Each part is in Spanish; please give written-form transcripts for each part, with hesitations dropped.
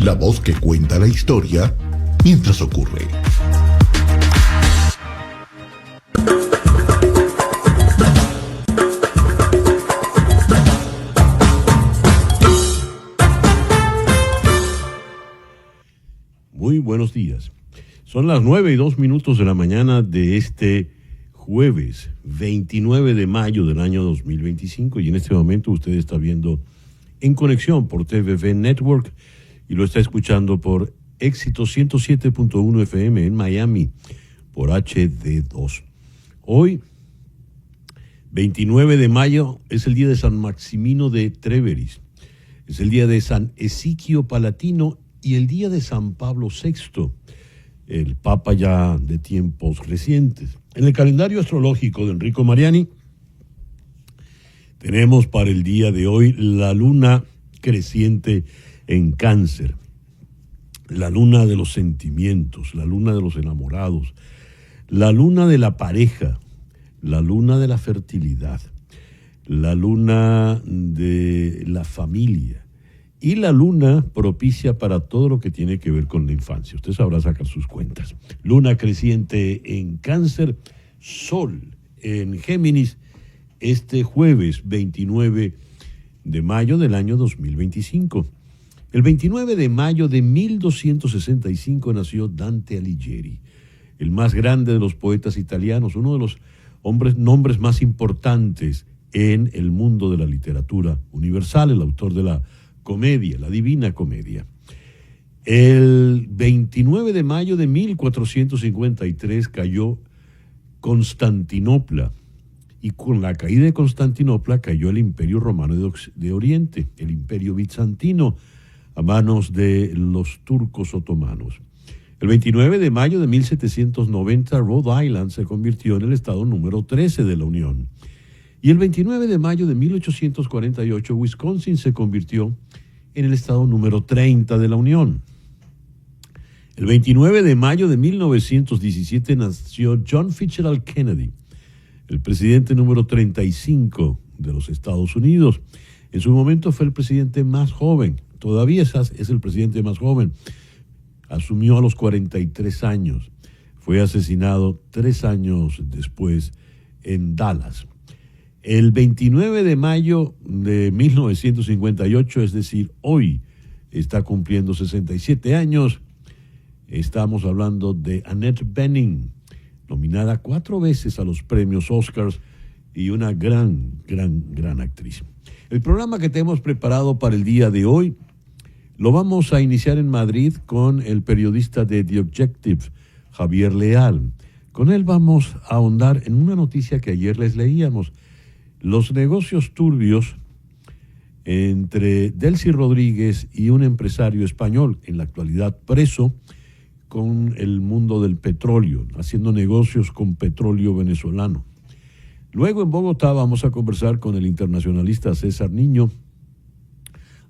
la voz que cuenta la historia mientras ocurre. Muy buenos días. Son las 9:02 de la mañana de este jueves 29 de mayo del año 2025 y en este momento usted está viendo En Conexión por TVV Network y lo está escuchando por Éxito 107.1 FM en Miami por HD2. Hoy, 29 de mayo, es el día de San Maximino de Tréveris, es el día de San Esiquio Palatino y el día de San Pablo VI, el Papa ya de tiempos recientes. En el calendario astrológico de Enrico Mariani, tenemos para el día de hoy la luna creciente en Cáncer, la luna de los sentimientos, la luna de los enamorados, la luna de la pareja, la luna de la fertilidad, la luna de la familia y la luna propicia para todo lo que tiene que ver con la infancia. Usted sabrá sacar sus cuentas. Luna creciente en Cáncer, Sol en Géminis, este jueves 29 de mayo del año 2025. El 29 de mayo de 1265 nació Dante Alighieri, el más grande de los poetas italianos, uno de los nombres más importantes en el mundo de la literatura universal, el autor de la comedia, la Divina Comedia. El 29 de mayo de 1453 cayó Constantinopla, y con la caída de Constantinopla cayó el Imperio Romano de Oriente, el Imperio Bizantino, a manos de los turcos otomanos. El 29 de mayo de 1790, Rhode Island se convirtió en el estado número 13 de la Unión. Y el 29 de mayo de 1848, Wisconsin se convirtió en el estado número 30 de la Unión. El 29 de mayo de 1917 nació John Fitzgerald Kennedy, el presidente número 35 de los Estados Unidos. En su momento fue el presidente más joven, todavía es el presidente más joven. Asumió a los 43 años. Fue asesinado 3 años después en Dallas. El 29 de mayo de 1958, es decir, hoy está cumpliendo 67 años. Estamos hablando de Annette Bening, nominada 4 veces a los premios Oscars y una gran actriz. El programa que tenemos preparado para el día de hoy lo vamos a iniciar en Madrid con el periodista de The Objective, Javier Leal. Con él vamos a ahondar en una noticia que ayer les leíamos: los negocios turbios entre Delcy Rodríguez y un empresario español, en la actualidad preso, con el mundo del petróleo, haciendo negocios con petróleo venezolano. Luego en Bogotá vamos a conversar con el internacionalista César Niño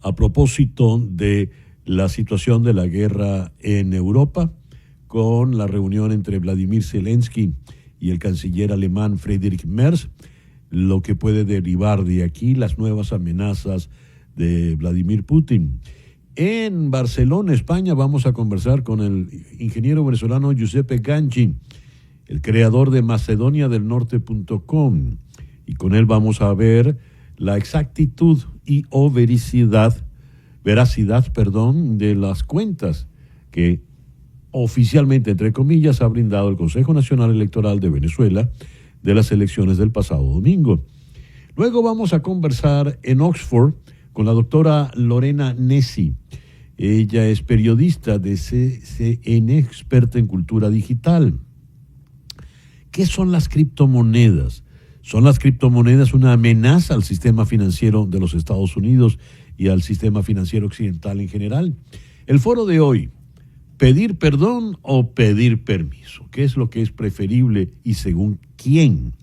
a propósito de la situación de la guerra en Europa, con la reunión entre Vladimir Zelensky y el canciller alemán Friedrich Merz, lo que puede derivar de aquí, las nuevas amenazas de Vladimir Putin. En Barcelona, España, vamos a conversar con el ingeniero venezolano Giuseppe Ganci, el creador de macedoniadelnorte.com, y con él vamos a ver la exactitud y o veracidad de las cuentas que oficialmente, entre comillas, ha brindado el Consejo Nacional Electoral de Venezuela de las elecciones del pasado domingo. Luego vamos a conversar en Oxford con la doctora Lorena Nessi. Ella es periodista de CCN, experta en cultura digital. ¿Qué son las criptomonedas? ¿Son las criptomonedas una amenaza al sistema financiero de los Estados Unidos y al sistema financiero occidental en general? El foro de hoy: ¿pedir perdón o pedir permiso? ¿Qué es lo que es preferible y según quién?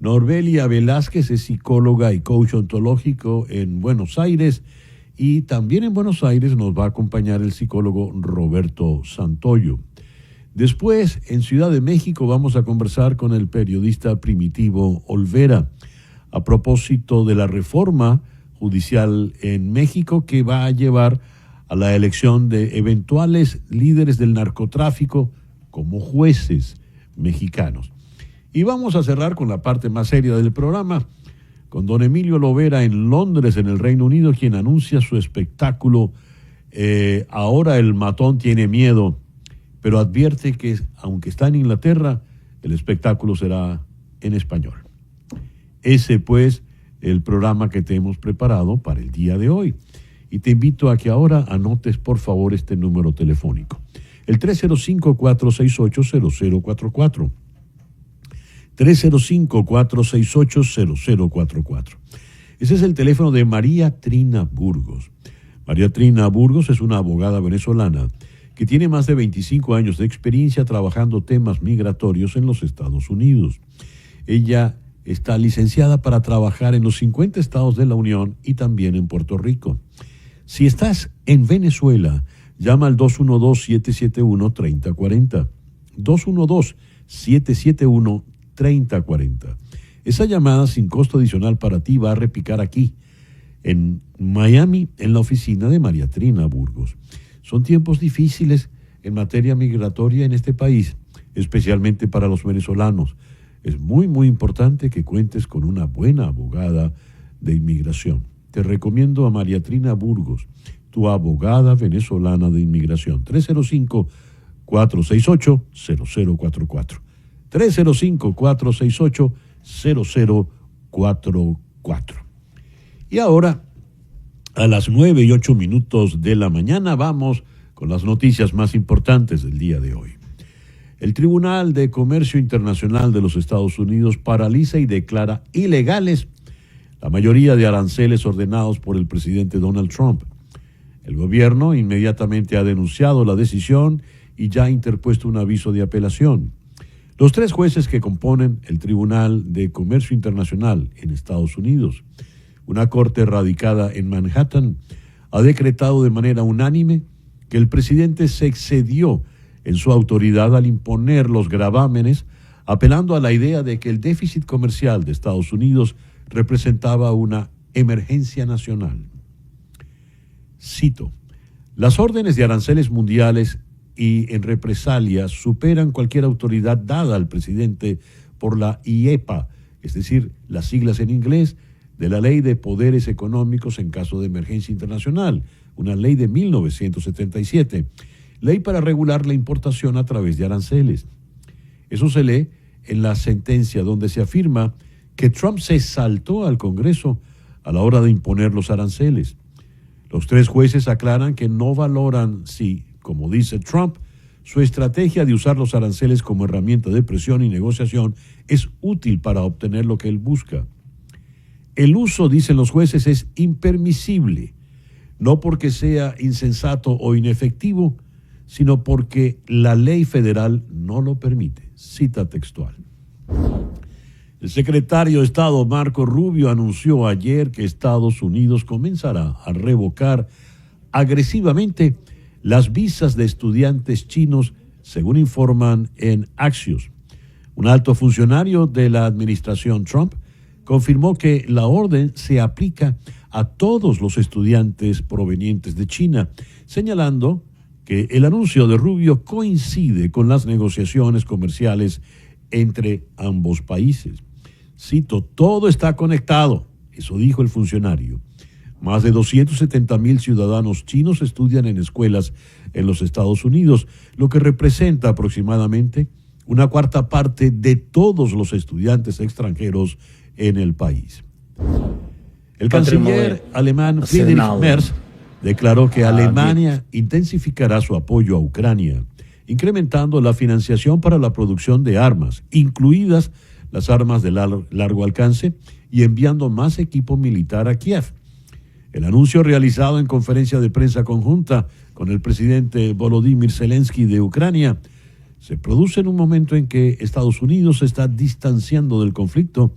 Norbelia Velázquez es psicóloga y coach ontológico en Buenos Aires, y también en Buenos Aires nos va a acompañar el psicólogo Roberto Santoyo. Después, en Ciudad de México, vamos a conversar con el periodista Primitivo Olvera a propósito de la reforma judicial en México que va a llevar a la elección de eventuales líderes del narcotráfico como jueces mexicanos. Y vamos a cerrar con la parte más seria del programa, con don Emilio Lovera en Londres, en el Reino Unido, quien anuncia su espectáculo Ahora el matón tiene miedo, pero advierte que aunque está en Inglaterra, el espectáculo será en español. Ese pues el programa que te hemos preparado para el día de hoy. Y te invito a que ahora anotes por favor este número telefónico. El 305-468-0044. 305-468-0044. Ese es el teléfono de María Trina Burgos. María Trina Burgos es una abogada venezolana que tiene más de 25 años de experiencia trabajando temas migratorios en los Estados Unidos. Ella está licenciada para trabajar en los 50 estados de la Unión y también en Puerto Rico. Si estás en Venezuela, llama al 212-771-3040. 212-771-3040. Esa llamada sin costo adicional para ti va a repicar aquí, en Miami, en la oficina de María Trina Burgos. Son tiempos difíciles en materia migratoria en este país, especialmente para los venezolanos. Es muy, muy importante que cuentes con una buena abogada de inmigración. Te recomiendo a María Trina Burgos, tu abogada venezolana de inmigración. 305-468-0044. 305-468-0044. Y ahora, a las 9:08 de la mañana, vamos con las noticias más importantes del día de hoy. El Tribunal de Comercio Internacional de los Estados Unidos paraliza y declara ilegales la mayoría de aranceles ordenados por el presidente Donald Trump. El gobierno inmediatamente ha denunciado la decisión y ya ha interpuesto un aviso de apelación. Los 3 jueces que componen el Tribunal de Comercio Internacional en Estados Unidos, una corte radicada en Manhattan, ha decretado de manera unánime que el presidente se excedió en su autoridad al imponer los gravámenes, apelando a la idea de que el déficit comercial de Estados Unidos representaba una emergencia nacional. Cito: las órdenes de aranceles mundiales y en represalia superan cualquier autoridad dada al presidente por la IEPA, es decir, las siglas en inglés de la Ley de Poderes Económicos en caso de emergencia internacional, una ley de 1977, ley para regular la importación a través de aranceles. Eso se lee en la sentencia donde se afirma que Trump se saltó al Congreso a la hora de imponer los aranceles. Los 3 jueces aclaran que no valoran si, como dice Trump, su estrategia de usar los aranceles como herramienta de presión y negociación es útil para obtener lo que él busca. El uso, dicen los jueces, es impermisible, no porque sea insensato o inefectivo, sino porque la ley federal no lo permite. Cita textual. El secretario de Estado Marco Rubio anunció ayer que Estados Unidos comenzará a revocar agresivamente las visas de estudiantes chinos, según informan en Axios. Un alto funcionario de la administración Trump confirmó que la orden se aplica a todos los estudiantes provenientes de China, señalando que el anuncio de Rubio coincide con las negociaciones comerciales entre ambos países. Cito: todo está conectado, eso dijo el funcionario. Más de 270,000 ciudadanos chinos estudian en escuelas en los Estados Unidos, lo que representa aproximadamente una cuarta parte de todos los estudiantes extranjeros en el país. El canciller alemán Friedrich Merz declaró que Alemania intensificará su apoyo a Ucrania, incrementando la financiación para la producción de armas, incluidas las armas de largo alcance, y enviando más equipo militar a Kiev. El anuncio realizado en conferencia de prensa conjunta con el presidente Volodymyr Zelensky de Ucrania se produce en un momento en que Estados Unidos se está distanciando del conflicto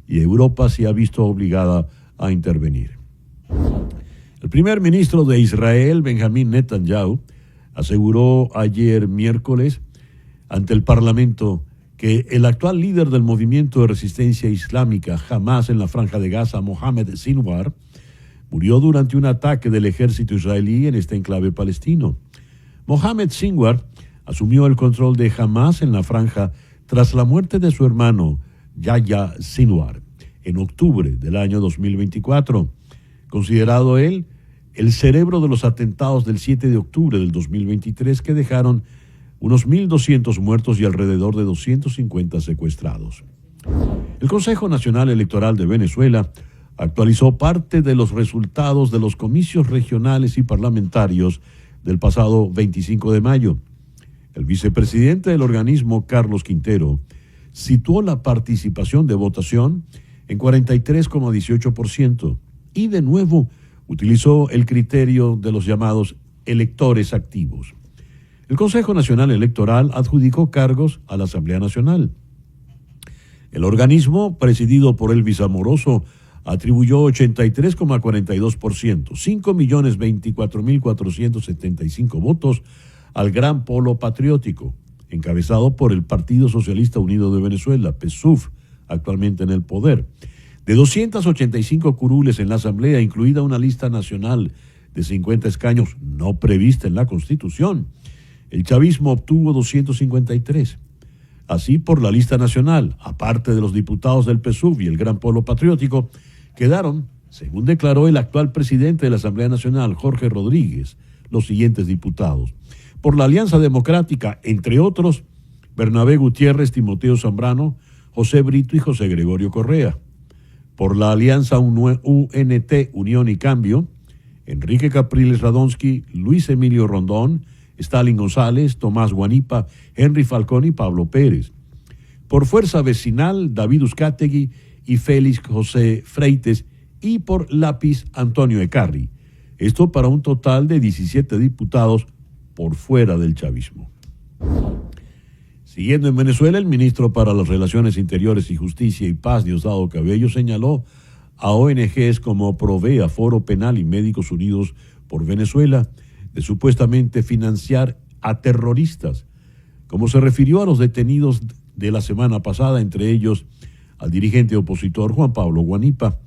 y Europa se ha visto obligada a intervenir. El primer ministro de Israel, Benjamín Netanyahu, aseguró ayer miércoles ante el Parlamento que el actual líder del movimiento de resistencia islámica Hamas en la Franja de Gaza, Mohamed Sinwar, murió durante un ataque del ejército israelí en este enclave palestino. Mohamed Sinwar asumió el control de Hamas en la franja tras la muerte de su hermano Yahya Sinwar en octubre del año 2024, considerado él el cerebro de los atentados del 7 de octubre del 2023 que dejaron unos 1.200 muertos y alrededor de 250 secuestrados. El Consejo Nacional Electoral de Venezuela actualizó parte de los resultados de los comicios regionales y parlamentarios del pasado 25 de mayo. El vicepresidente del organismo, Carlos Quintero, situó la participación de votación en 43,18% y de nuevo utilizó el criterio de los llamados electores activos. El Consejo Nacional Electoral adjudicó cargos a la Asamblea Nacional. El organismo, presidido por Elvis Amoroso, atribuyó 83,42%, 5.024.475 votos al Gran Polo Patriótico, encabezado por el Partido Socialista Unido de Venezuela, PSUV, actualmente en el poder. De 285 curules en la Asamblea, incluida una lista nacional de 50 escaños no prevista en la Constitución, el chavismo obtuvo 253. Así, por la lista nacional, aparte de los diputados del PSUV y el Gran Polo Patriótico, quedaron, según declaró el actual presidente de la Asamblea Nacional, Jorge Rodríguez, los siguientes diputados. Por la Alianza Democrática, entre otros, Bernabé Gutiérrez, Timoteo Zambrano, José Brito y José Gregorio Correa. Por la Alianza UNT, Unión y Cambio, Enrique Capriles Radonsky, Luis Emilio Rondón, Stalin González, Tomás Guanipa, Henry Falcón y Pablo Pérez. Por Fuerza Vecinal, David Uzcategui y Félix José Freites, y por Lápiz, Antonio Ecarri. Esto para un total de 17 diputados por fuera del chavismo. Siguiendo en Venezuela, el ministro para las Relaciones Interiores y Justicia y Paz, Diosdado Cabello, señaló a ONGs como Provea, Foro Penal y Médicos Unidos por Venezuela de supuestamente financiar a terroristas, como se refirió a los detenidos de la semana pasada, entre ellos al dirigente opositor Juan Pablo Guanipa,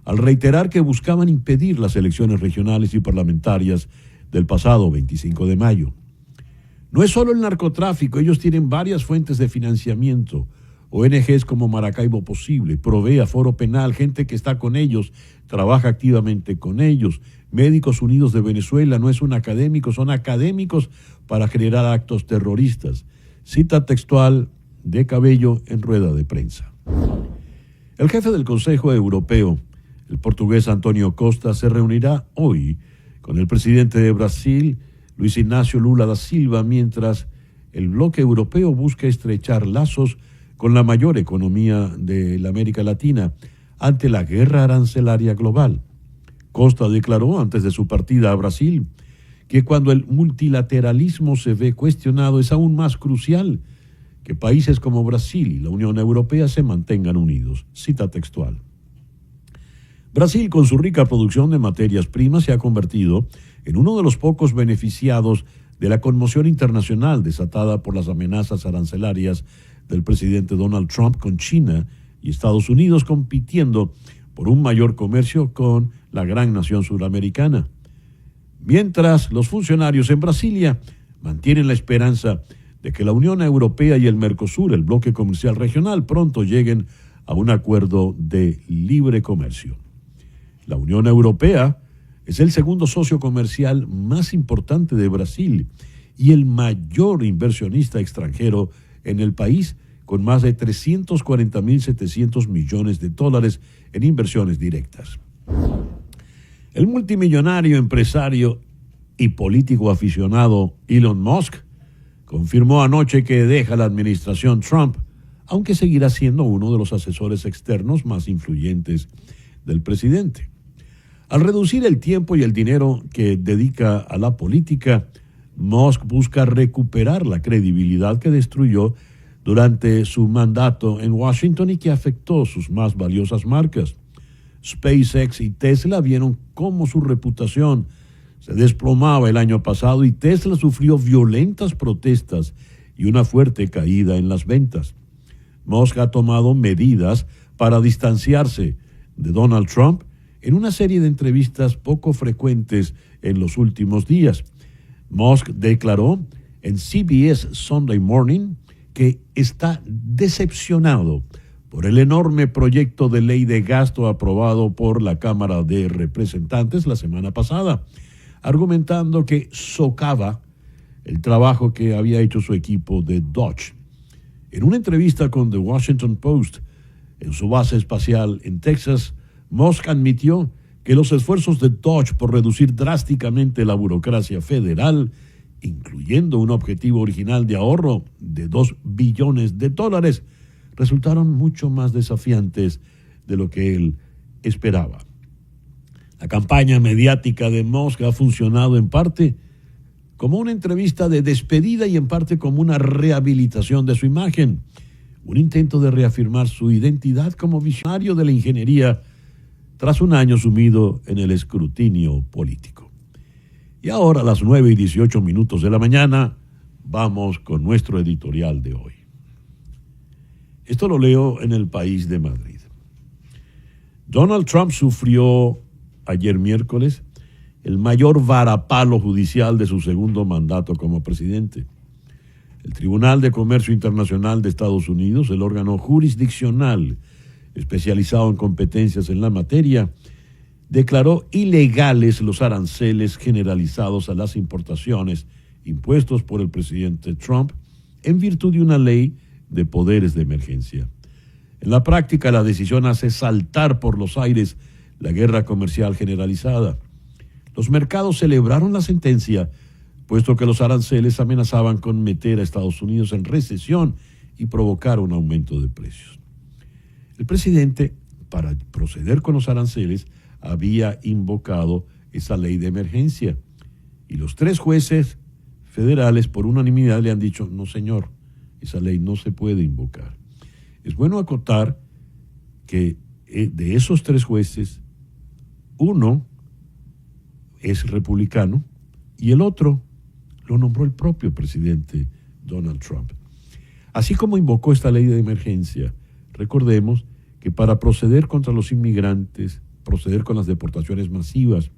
al reiterar que buscaban impedir las elecciones regionales y parlamentarias del pasado 25 de mayo. No es solo el narcotráfico, ellos tienen varias fuentes de financiamiento, ONGs como Maracaibo Posible, Provea, Foro Penal, gente que está con ellos, trabaja activamente con ellos. Médicos Unidos de Venezuela no es un académico, son académicos para generar actos terroristas. Cita textual de Cabello en rueda de prensa. El jefe del Consejo Europeo, el portugués Antonio Costa, se reunirá hoy con el presidente de Brasil, Luis Ignacio Lula da Silva, mientras el bloque europeo busca estrechar lazos con la mayor economía de la América Latina ante la guerra arancelaria global. Costa declaró antes de su partida a Brasil que cuando el multilateralismo se ve cuestionado es aún más crucial que países como Brasil y la Unión Europea se mantengan unidos. Cita textual. Brasil, con su rica producción de materias primas, se ha convertido en uno de los pocos beneficiados de la conmoción internacional desatada por las amenazas arancelarias del presidente Donald Trump con China y Estados Unidos, compitiendo por un mayor comercio con la gran nación suramericana. Mientras los funcionarios en Brasilia mantienen la esperanza de que la Unión Europea y el Mercosur, el bloque comercial regional, pronto lleguen a un acuerdo de libre comercio. La Unión Europea es el segundo socio comercial más importante de Brasil y el mayor inversionista extranjero en el país, con más de 340.700 millones de dólares en inversiones directas. El multimillonario empresario y político aficionado Elon Musk confirmó anoche que deja la administración Trump, aunque seguirá siendo uno de los asesores externos más influyentes del presidente. Al reducir el tiempo y el dinero que dedica a la política, Musk busca recuperar la credibilidad que destruyó durante su mandato en Washington y que afectó sus más valiosas marcas. SpaceX y Tesla vieron cómo su reputación se desplomaba el año pasado y Tesla sufrió violentas protestas y una fuerte caída en las ventas. Musk ha tomado medidas para distanciarse de Donald Trump en una serie de entrevistas poco frecuentes en los últimos días. Musk declaró en CBS Sunday Morning que está decepcionado por el enorme proyecto de ley de gasto aprobado por la Cámara de Representantes la semana pasada, argumentando que socava el trabajo que había hecho su equipo de Dodge. En una entrevista con The Washington Post, en su base espacial en Texas, Musk admitió que los esfuerzos de Dodge por reducir drásticamente la burocracia federal, incluyendo un objetivo original de ahorro de $2 billones, resultaron mucho más desafiantes de lo que él esperaba. La campaña mediática de Musk ha funcionado en parte como una entrevista de despedida y en parte como una rehabilitación de su imagen, un intento de reafirmar su identidad como visionario de la ingeniería tras un año sumido en el escrutinio político. Y ahora a las 9:18 de la mañana, vamos con nuestro editorial de hoy. Esto lo leo en El País de Madrid. Donald Trump sufrió ayer miércoles el mayor varapalo judicial de su segundo mandato como presidente. El Tribunal de Comercio Internacional de Estados Unidos, el órgano jurisdiccional especializado en competencias en la materia, declaró ilegales los aranceles generalizados a las importaciones impuestos por el presidente Trump en virtud de una ley de poderes de emergencia. En la práctica, la decisión hace saltar por los aires la guerra comercial generalizada. Los mercados celebraron la sentencia, puesto que los aranceles amenazaban con meter a Estados Unidos en recesión y provocar un aumento de precios. El presidente, para proceder con los aranceles, había invocado esa ley de emergencia, y los 3 jueces federales por unanimidad le han dicho: no señor, esa ley no se puede invocar. Es bueno acotar que de esos 3 jueces, uno es republicano y el otro lo nombró el propio presidente Donald Trump. Así como invocó esta ley de emergencia, recordemos que para proceder contra los inmigrantes, proceder con las deportaciones masivas,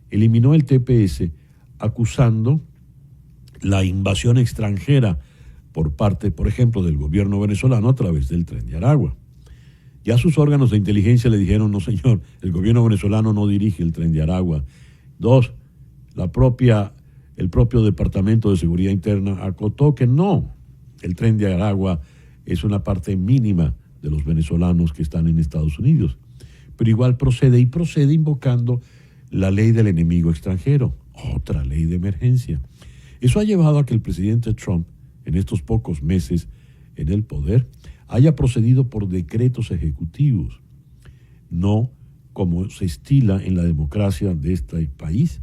eliminó el TPS acusando la invasión extranjera por parte, por ejemplo, del gobierno venezolano a través del Tren de Aragua. Ya sus órganos de inteligencia le dijeron: no señor, el gobierno venezolano no dirige el Tren de Aragua. 2, el propio Departamento de Seguridad Interna acotó que no, el Tren de Aragua es una parte mínima de los venezolanos que están en Estados Unidos. Pero igual procede invocando la ley del enemigo extranjero, otra ley de emergencia. Eso ha llevado a que el presidente Trump, en estos pocos meses en el poder, haya procedido por decretos ejecutivos, no como se estila en la democracia de este país,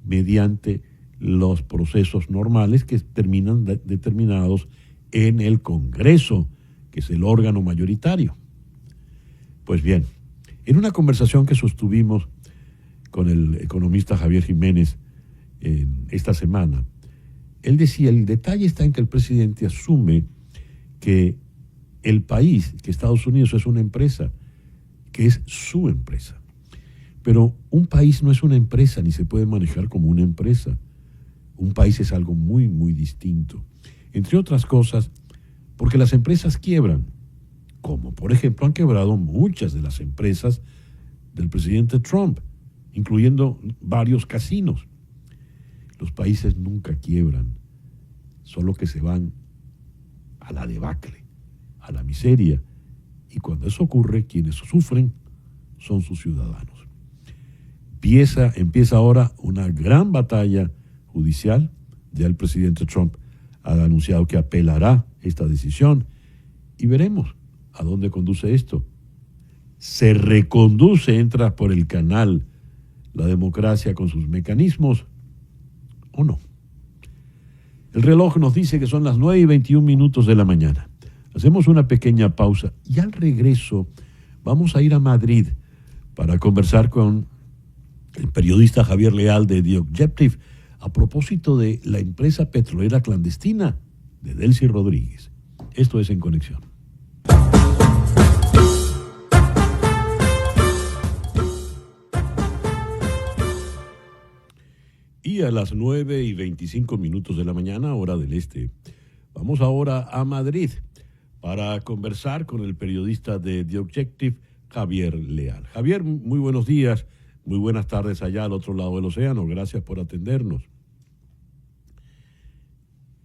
mediante los procesos normales que terminan determinados en el Congreso, que es el órgano mayoritario. Pues bien, en una conversación que sostuvimos con el economista Javier Jiménez esta semana, él decía: el detalle está en que el presidente asume que el país, que Estados Unidos es una empresa, que es su empresa. Pero un país no es una empresa, ni se puede manejar como una empresa. Un país es algo muy, muy distinto. Entre otras cosas, porque las empresas quiebran, como por ejemplo han quebrado muchas de las empresas del presidente Trump, incluyendo varios casinos. Los países nunca quiebran, solo que se van a la debacle, a la miseria, y cuando eso ocurre, quienes sufren son sus ciudadanos. Empieza ahora una gran batalla judicial. Ya el presidente Trump ha anunciado que apelará esta decisión y veremos a dónde conduce esto. ¿Se reconduce, entra por el canal la democracia con sus mecanismos o no? El reloj nos dice que son las 9:21 de la mañana. Hacemos una pequeña pausa y al regreso vamos a ir a Madrid para conversar con el periodista Javier Leal de The Objective a propósito de la empresa petrolera clandestina de Delcy Rodríguez. Esto es En Conexión. Y a las 9:25 de la mañana, hora del este. Vamos ahora a Madrid para conversar con el periodista de The Objective, Javier Leal. Javier, muy buenos días, muy buenas tardes allá al otro lado del océano. Gracias por atendernos.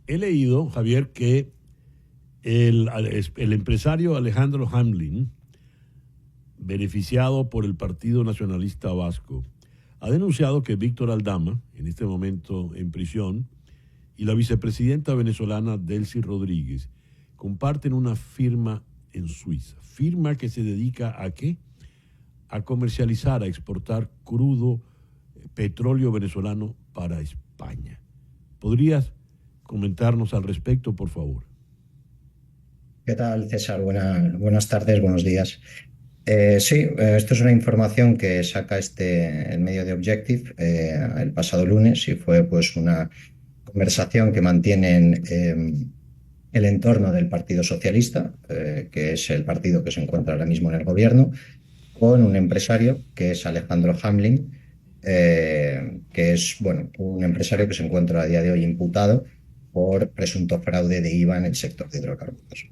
He leído, Javier, que el empresario Alejandro Hamlin, beneficiado por el Partido Nacionalista Vasco, ha denunciado que Víctor Aldama, en este momento en prisión, y la vicepresidenta venezolana Delcy Rodríguez comparten una firma en Suiza. Firma que se dedica ¿a qué? A comercializar, a exportar crudo, petróleo venezolano para España. ¿Podrías comentarnos al respecto, por favor? ¿Qué tal, César? Buenas tardes, buenos días. Sí, esto es una información que saca el medio de Objective el pasado lunes y fue pues una conversación que mantienen el entorno del Partido Socialista, que es el partido que se encuentra ahora mismo en el gobierno, con un empresario que es Alejandro Hamlin, que es un empresario que se encuentra a día de hoy imputado por presunto fraude de IVA en el sector de hidrocarburos.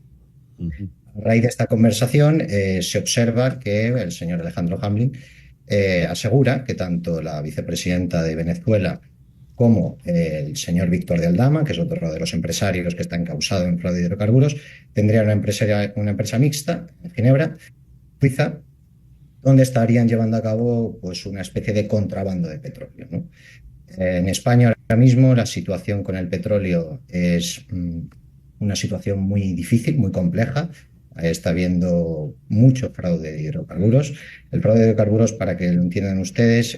A raíz de esta conversación se observa que el señor Alejandro Hamlin asegura que tanto la vicepresidenta de Venezuela como el señor Víctor de Aldama, que es otro de los empresarios que está encausado en fraude de hidrocarburos, tendrían una empresa mixta en Ginebra, Suiza, donde estarían llevando a cabo pues una especie de contrabando de petróleo, ¿no? En España ahora mismo la situación con el petróleo es una situación muy difícil, muy compleja. Está habiendo mucho fraude de hidrocarburos. El fraude de hidrocarburos, para que lo entiendan ustedes,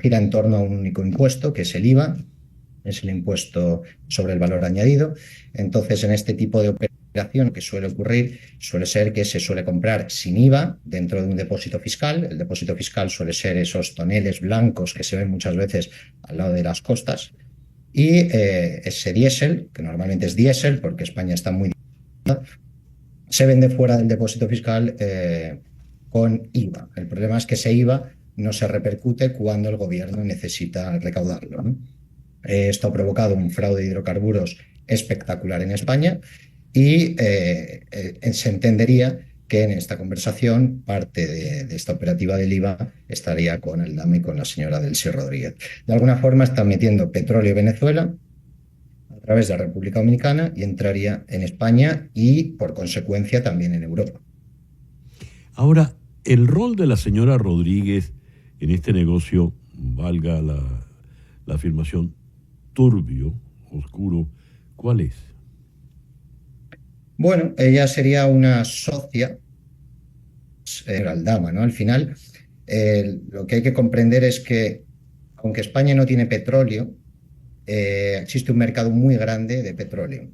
gira en torno a un único impuesto, que es el IVA, es el impuesto sobre el valor añadido. Entonces, en este tipo de operación que suele ocurrir, suele ser que se suele comprar sin IVA dentro de un depósito fiscal. El depósito fiscal suele ser esos toneles blancos que se ven muchas veces al lado de las costas. Y ese diésel, que normalmente es diésel porque España está muy se vende fuera del depósito fiscal con IVA. El problema es que ese IVA no se repercute cuando el gobierno necesita recaudarlo, ¿no? Esto ha provocado un fraude de hidrocarburos espectacular en España y se entendería que en esta conversación parte de esta operativa del IVA estaría con Aldama y con la señora Delcy Rodríguez. De alguna forma están metiendo petróleo en Venezuela a través de la República Dominicana y entraría en España y, por consecuencia, también en Europa. Ahora, el rol de la señora Rodríguez en este negocio, valga la afirmación, turbio, oscuro, ¿cuál es? Bueno, ella sería una socia, Aldama, ¿no? Al final, lo que hay que comprender es que, aunque España no tiene petróleo, existe un mercado muy grande de petróleo.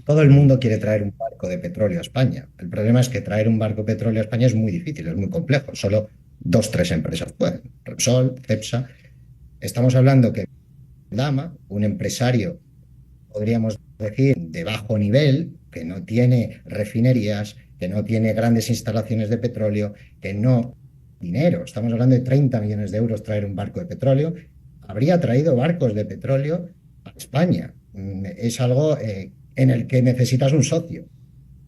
Todo el mundo quiere traer un barco de petróleo a España. El problema es que traer un barco de petróleo a España es muy difícil, es muy complejo. Solo 2 o 3 empresas pueden. Repsol, Cepsa. Estamos hablando que Aldama, un empresario, podríamos decir, de bajo nivel, que no tiene refinerías, que no tiene grandes instalaciones de petróleo, que no dinero. Estamos hablando de 30 millones de euros traer un barco de petróleo. Habría traído barcos de petróleo a España. Es algo en el que necesitas un socio.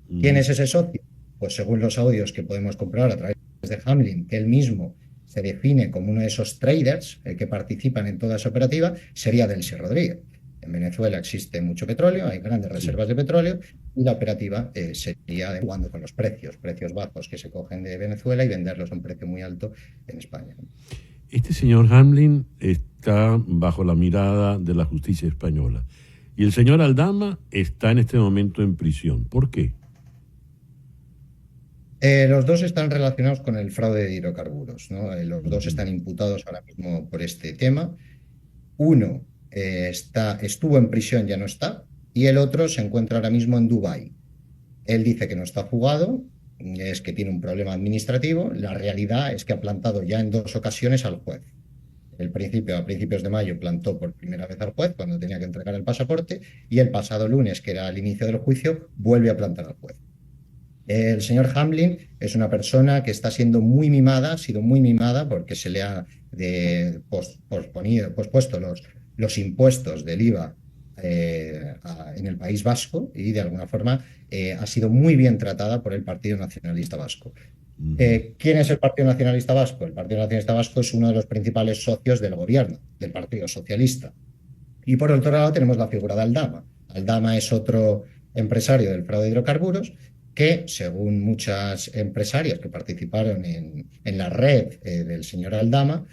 ¿Quién es ese socio? Pues según los audios que podemos comprobar a través de Hamlin, que él mismo se define como uno de esos traders que participan en toda esa operativa, sería Delcy Rodríguez. En Venezuela existe mucho petróleo, hay grandes reservas de petróleo y la operativa sería jugando con los precios bajos que se cogen de Venezuela y venderlos a un precio muy alto en España. Este señor Hamlin está bajo la mirada de la justicia española y el señor Aldama está en este momento en prisión. ¿Por qué? Los dos están relacionados con el fraude de hidrocarburos, ¿no? Los dos están imputados ahora mismo por este tema. Uno estuvo en prisión, ya no está, y el otro se encuentra ahora mismo en Dubái. Él dice que no está fugado, es que tiene un problema administrativo. La realidad es que ha plantado ya en 2 ocasiones al juez. A principios de mayo, plantó por primera vez al juez cuando tenía que entregar el pasaporte, y el pasado lunes, que era el inicio del juicio, vuelve a plantar al juez. El señor Hamlin es una persona que está siendo muy mimada, ha sido muy mimada porque se le ha pospuesto los impuestos del IVA en el País Vasco y de alguna forma ha sido muy bien tratada por el Partido Nacionalista Vasco. ¿Quién es el Partido Nacionalista Vasco? El Partido Nacionalista Vasco es uno de los principales socios del gobierno, del Partido Socialista. Y por otro lado tenemos la figura de Aldama. Aldama es otro empresario del fraude de hidrocarburos que, según muchas empresarias que participaron en la red del señor Aldama,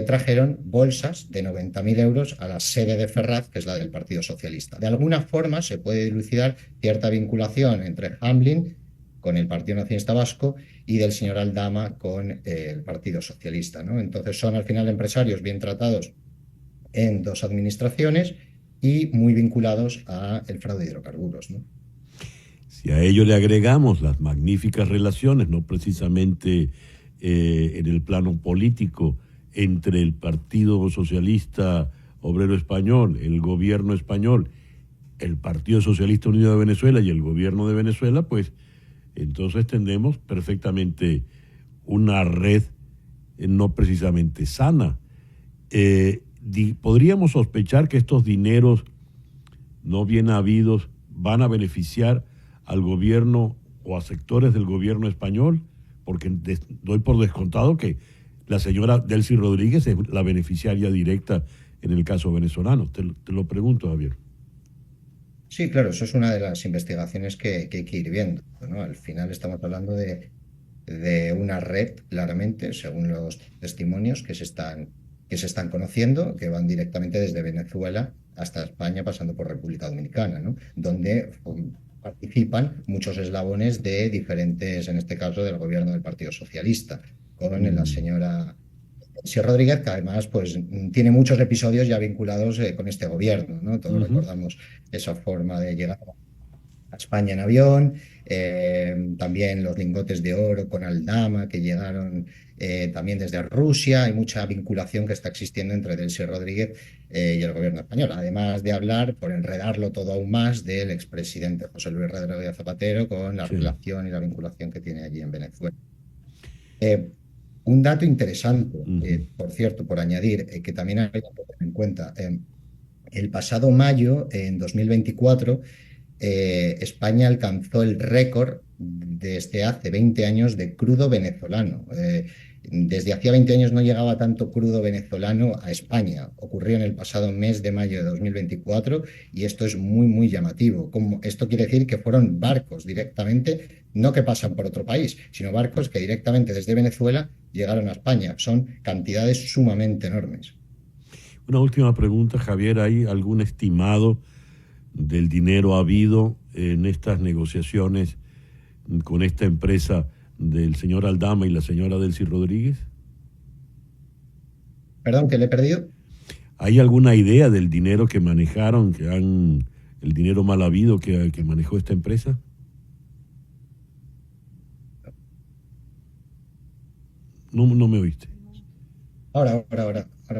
trajeron bolsas de 90.000 euros a la sede de Ferraz, que es la del Partido Socialista. De alguna forma se puede dilucidar cierta vinculación entre Hamblin con el Partido Nacionalista Vasco y del señor Aldama con el Partido Socialista, ¿no? Entonces son al final empresarios bien tratados en dos administraciones y muy vinculados al fraude de hidrocarburos, ¿no? Si a ello le agregamos las magníficas relaciones, no precisamente en el plano político, entre el Partido Socialista Obrero Español, el gobierno español, el Partido Socialista Unido de Venezuela y el gobierno de Venezuela, pues entonces tendremos perfectamente una red no precisamente sana. Podríamos sospechar que estos dineros no bien habidos van a beneficiar al gobierno o a sectores del gobierno español, porque doy por descontado que la señora Delcy Rodríguez es la beneficiaria directa en el caso venezolano. Te lo pregunto, Javier. Sí, claro, eso es una de las investigaciones que hay que ir viendo, ¿no? Al final estamos hablando de una red, claramente, según los testimonios que se están conociendo, que van directamente desde Venezuela hasta España, pasando por República Dominicana, ¿no? Donde participan muchos eslabones de diferentes, en este caso, del gobierno del Partido Socialista, con la señora Delcy Rodríguez, que además pues tiene muchos episodios ya vinculados con este gobierno, ¿no? Todos recordamos esa forma de llegar a España en avión, también los lingotes de oro con Aldama que llegaron también desde Rusia. Hay mucha vinculación que está existiendo entre Delcy Rodríguez y el gobierno español, además de hablar, por enredarlo todo aún más, del expresidente José Luis Rodríguez Zapatero con la relación y la vinculación que tiene allí en Venezuela. Un dato interesante, por cierto, por añadir, que también hay que tener en cuenta, el pasado mayo, en 2024, España alcanzó el récord desde hace 20 años de crudo venezolano. Desde hacía 20 años no llegaba tanto crudo venezolano a España. Ocurrió en el pasado mes de mayo de 2024 y esto es muy, muy llamativo. Esto quiere decir que fueron barcos directamente, no que pasan por otro país, sino barcos que directamente desde Venezuela llegaron a España. Son cantidades sumamente enormes. Una última pregunta, Javier. ¿Hay algún estimado del dinero habido en estas negociaciones con esta empresa del señor Aldama y la señora Delcy Rodríguez? ¿Perdón, que le he perdido? ¿Hay alguna idea del dinero que manejaron, el dinero mal habido que manejó esta empresa? No me oíste. Ahora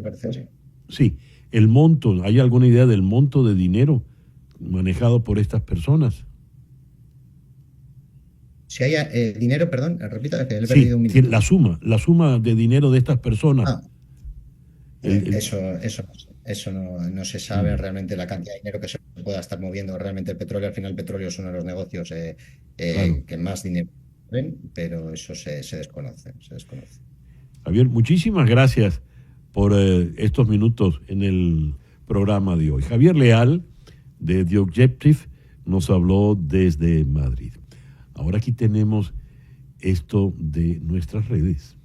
parece, sí. Sí, el monto, ¿hay alguna idea del monto de dinero manejado por estas personas? Si hay dinero, perdón, repita, que le he perdido un minuto. La suma de dinero de estas personas. Eso no se sabe realmente la cantidad de dinero que se pueda estar moviendo realmente el petróleo. Al final el petróleo es uno de los negocios claro, que más dinero ven, pero eso se desconoce. Javier, muchísimas gracias por estos minutos en el programa de hoy. Javier Leal, de The Objective, nos habló desde Madrid. Ahora aquí tenemos esto de nuestras redes.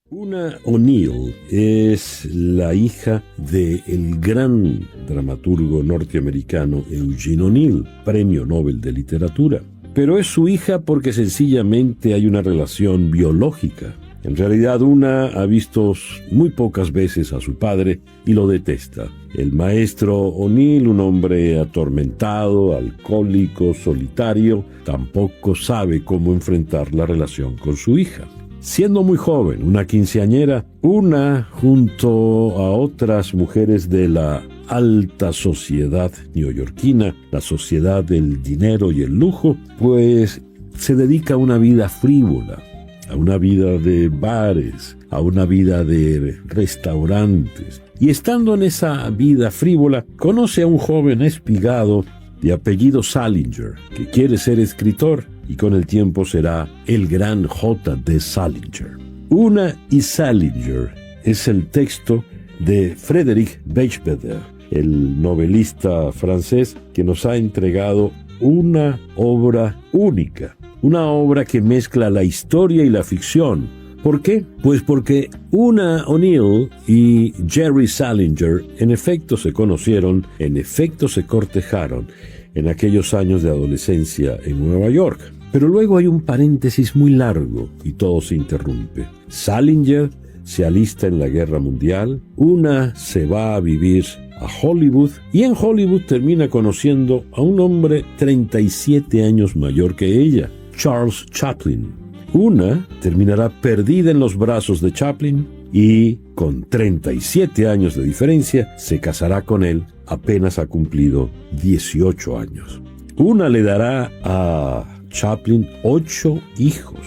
Una O'Neill es la hija del gran dramaturgo norteamericano Eugene O'Neill, Premio Nobel de Literatura. Pero es su hija porque sencillamente hay una relación biológica. En realidad, una ha visto muy pocas veces a su padre y lo detesta. El maestro O'Neill, un hombre atormentado, alcohólico, solitario, tampoco sabe cómo enfrentar la relación con su hija. Siendo muy joven, una quinceañera, una junto a otras mujeres de la alta sociedad neoyorquina, la sociedad del dinero y el lujo, pues se dedica a una vida frívola, a una vida de bares, a una vida de restaurantes. Y estando en esa vida frívola, conoce a un joven espigado de apellido Salinger, que quiere ser escritor y con el tiempo será el gran J.D. Salinger. Una y Salinger es el texto de Frédéric Beigbeder, el novelista francés que nos ha entregado una obra única, una obra que mezcla la historia y la ficción. ¿Por qué? Pues porque Una O'Neill y Jerry Salinger en efecto se conocieron, en efecto se cortejaron en aquellos años de adolescencia en Nueva York. Pero luego hay un paréntesis muy largo y todo se interrumpe. Salinger se alista en la Guerra Mundial, Una se va a vivir a Hollywood y en Hollywood termina conociendo a un hombre 37 años mayor que ella, Charles Chaplin. Una terminará perdida en los brazos de Chaplin y, con 37 años de diferencia, se casará con él apenas ha cumplido 18 años. Una le dará a Chaplin 8 hijos.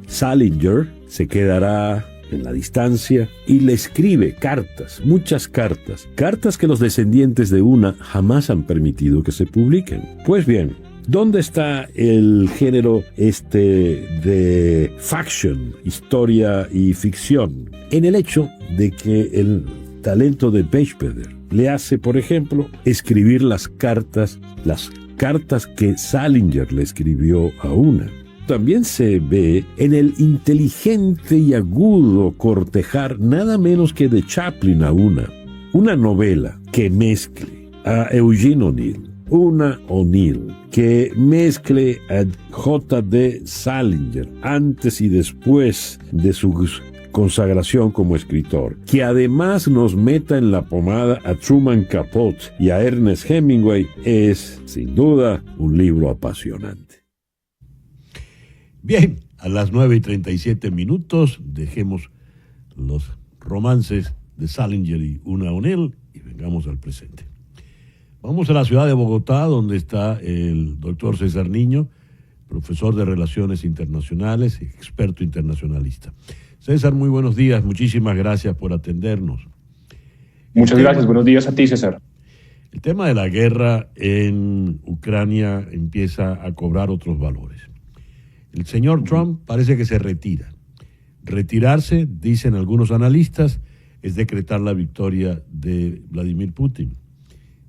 Salinger se quedará en la distancia y le escribe cartas, muchas cartas que los descendientes de Una jamás han permitido que se publiquen. Pues bien, ¿dónde está el género de faction, historia y ficción? En el hecho de que el talento de Beigbeder le hace, por ejemplo, escribir las cartas que Salinger le escribió a Una. También se ve en el inteligente y agudo cortejar nada menos que de Chaplin a una novela que mezcle a Eugene O'Neill, Una O'Neill, que mezcle a J.D. Salinger antes y después de su consagración como escritor, que además nos meta en la pomada a Truman Capote y a Ernest Hemingway, es sin duda un libro apasionante. Bien, a las 9:37 dejemos los romances de Salinger y Una O'Neill y vengamos al presente. Vamos a la ciudad de Bogotá, donde está el doctor César Niño, profesor de Relaciones Internacionales y experto internacionalista. César, muy buenos días, muchísimas gracias por atendernos. Muchas gracias, buenos días a ti, César. El tema de la guerra en Ucrania empieza a cobrar otros valores. El señor Trump parece que se retira. Retirarse, dicen algunos analistas, es decretar la victoria de Vladimir Putin.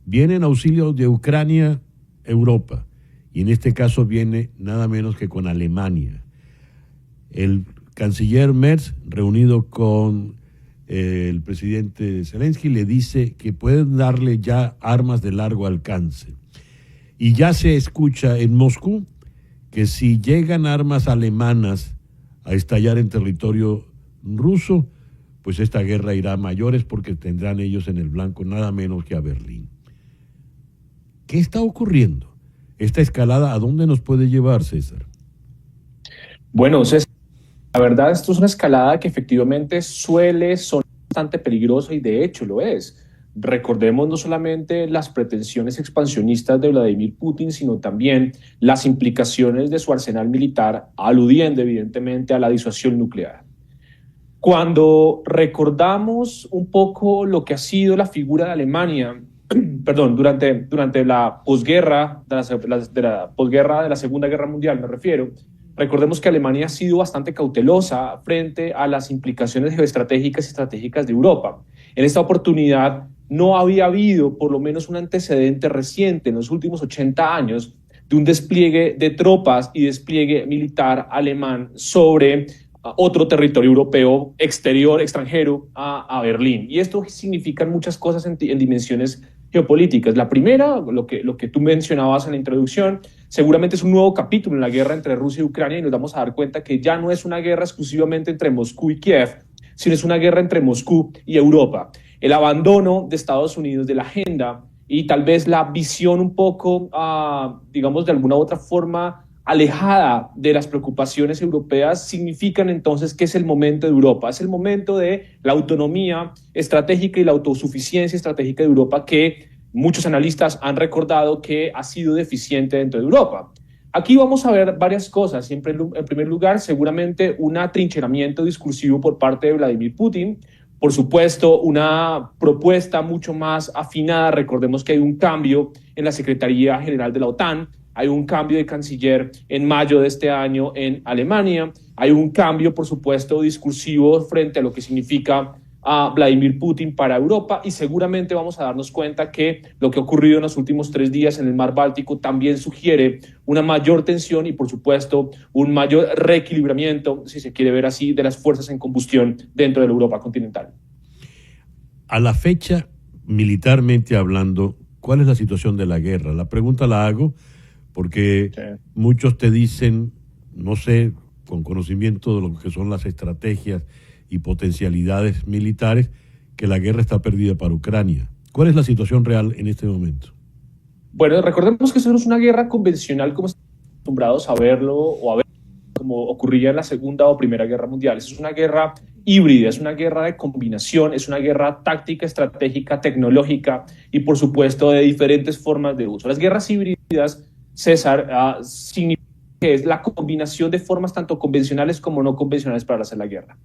Viene en auxilio de Ucrania, Europa, y en este caso viene nada menos que con Alemania. El canciller Merz, reunido con el presidente Zelensky, le dice que pueden darle ya armas de largo alcance. Y ya se escucha en Moscú que si llegan armas alemanas a estallar en territorio ruso, pues esta guerra irá a mayores porque tendrán ellos en el blanco nada menos que a Berlín. ¿Qué está ocurriendo? ¿Esta escalada a dónde nos puede llevar, César? Bueno, César, la verdad esto es una escalada que efectivamente suele sonar bastante peligrosa y de hecho lo es. Recordemos no solamente las pretensiones expansionistas de Vladimir Putin, sino también las implicaciones de su arsenal militar, aludiendo evidentemente a la disuasión nuclear. Cuando recordamos un poco lo que ha sido la figura de Alemania, durante la posguerra, de la Segunda Guerra Mundial me refiero, recordemos que Alemania ha sido bastante cautelosa frente a las implicaciones geoestratégicas y estratégicas de Europa. En esta oportunidad no había habido por lo menos un antecedente reciente en los últimos 80 años de un despliegue de tropas y despliegue militar alemán sobre otro territorio europeo exterior, extranjero a Berlín. Y esto significa muchas cosas en dimensiones geopolíticas. La primera, lo que tú mencionabas en la introducción, seguramente es un nuevo capítulo en la guerra entre Rusia y Ucrania y nos vamos a dar cuenta que ya no es una guerra exclusivamente entre Moscú y Kiev, sino es una guerra entre Moscú y Europa. El abandono de Estados Unidos de la agenda y tal vez la visión un poco, digamos, de alguna u otra forma alejada de las preocupaciones europeas significan entonces que es el momento de Europa, es el momento de la autonomía estratégica y la autosuficiencia estratégica de Europa que muchos analistas han recordado que ha sido deficiente dentro de Europa. Aquí vamos a ver varias cosas. Siempre, en primer lugar, seguramente un atrincheramiento discursivo por parte de Vladimir Putin. Por supuesto, una propuesta mucho más afinada. Recordemos que hay un cambio en la Secretaría General de la OTAN. Hay un cambio de canciller en mayo de este año en Alemania. Hay un cambio, por supuesto, discursivo frente a lo que significa a Vladimir Putin para Europa, y seguramente vamos a darnos cuenta que lo que ha ocurrido en los últimos 3 días en el mar Báltico también sugiere una mayor tensión y, por supuesto, un mayor reequilibramiento, si se quiere ver así, de las fuerzas en combustión dentro de la Europa continental. A la fecha, militarmente hablando, ¿cuál es la situación de la guerra? La pregunta la hago porque muchos te dicen, no sé, con conocimiento de lo que son las estrategias y potencialidades militares, que la guerra está perdida para Ucrania. ¿Cuál es la situación real en este momento? Bueno, recordemos que eso no es una guerra convencional como estamos acostumbrados a verlo o a ver como ocurría en la Segunda o Primera Guerra Mundial. Eso es una guerra híbrida, es una guerra de combinación, es una guerra táctica, estratégica, tecnológica y, por supuesto, de diferentes formas de uso. Las guerras híbridas, César, significa que es la combinación de formas tanto convencionales como no convencionales para hacer la guerra.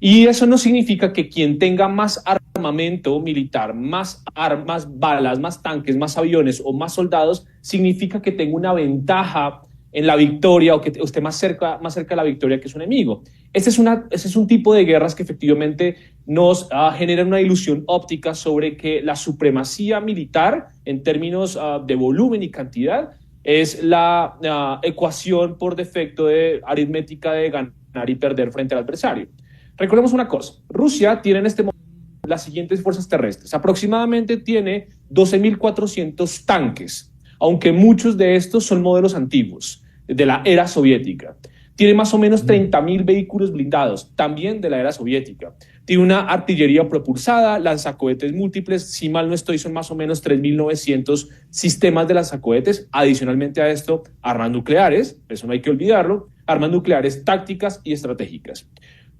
Y eso no significa que quien tenga más armamento militar, más armas, balas, más tanques, más aviones o más soldados, significa que tenga una ventaja en la victoria o que esté más cerca de la victoria que su enemigo. Ese es un tipo de guerras que efectivamente nos generan una ilusión óptica sobre que la supremacía militar en términos de volumen y cantidad es la ecuación por defecto de aritmética de ganar y perder frente al adversario. Recordemos una cosa, Rusia tiene en este momento las siguientes fuerzas terrestres. Aproximadamente tiene 12.400 tanques, aunque muchos de estos son modelos antiguos, de la era soviética. Tiene más o menos 30.000 vehículos blindados, también de la era soviética. Tiene una artillería propulsada, lanzacohetes múltiples, si mal no estoy, son más o menos 3.900 sistemas de lanzacohetes. Adicionalmente a esto, armas nucleares, eso no hay que olvidarlo, armas nucleares tácticas y estratégicas.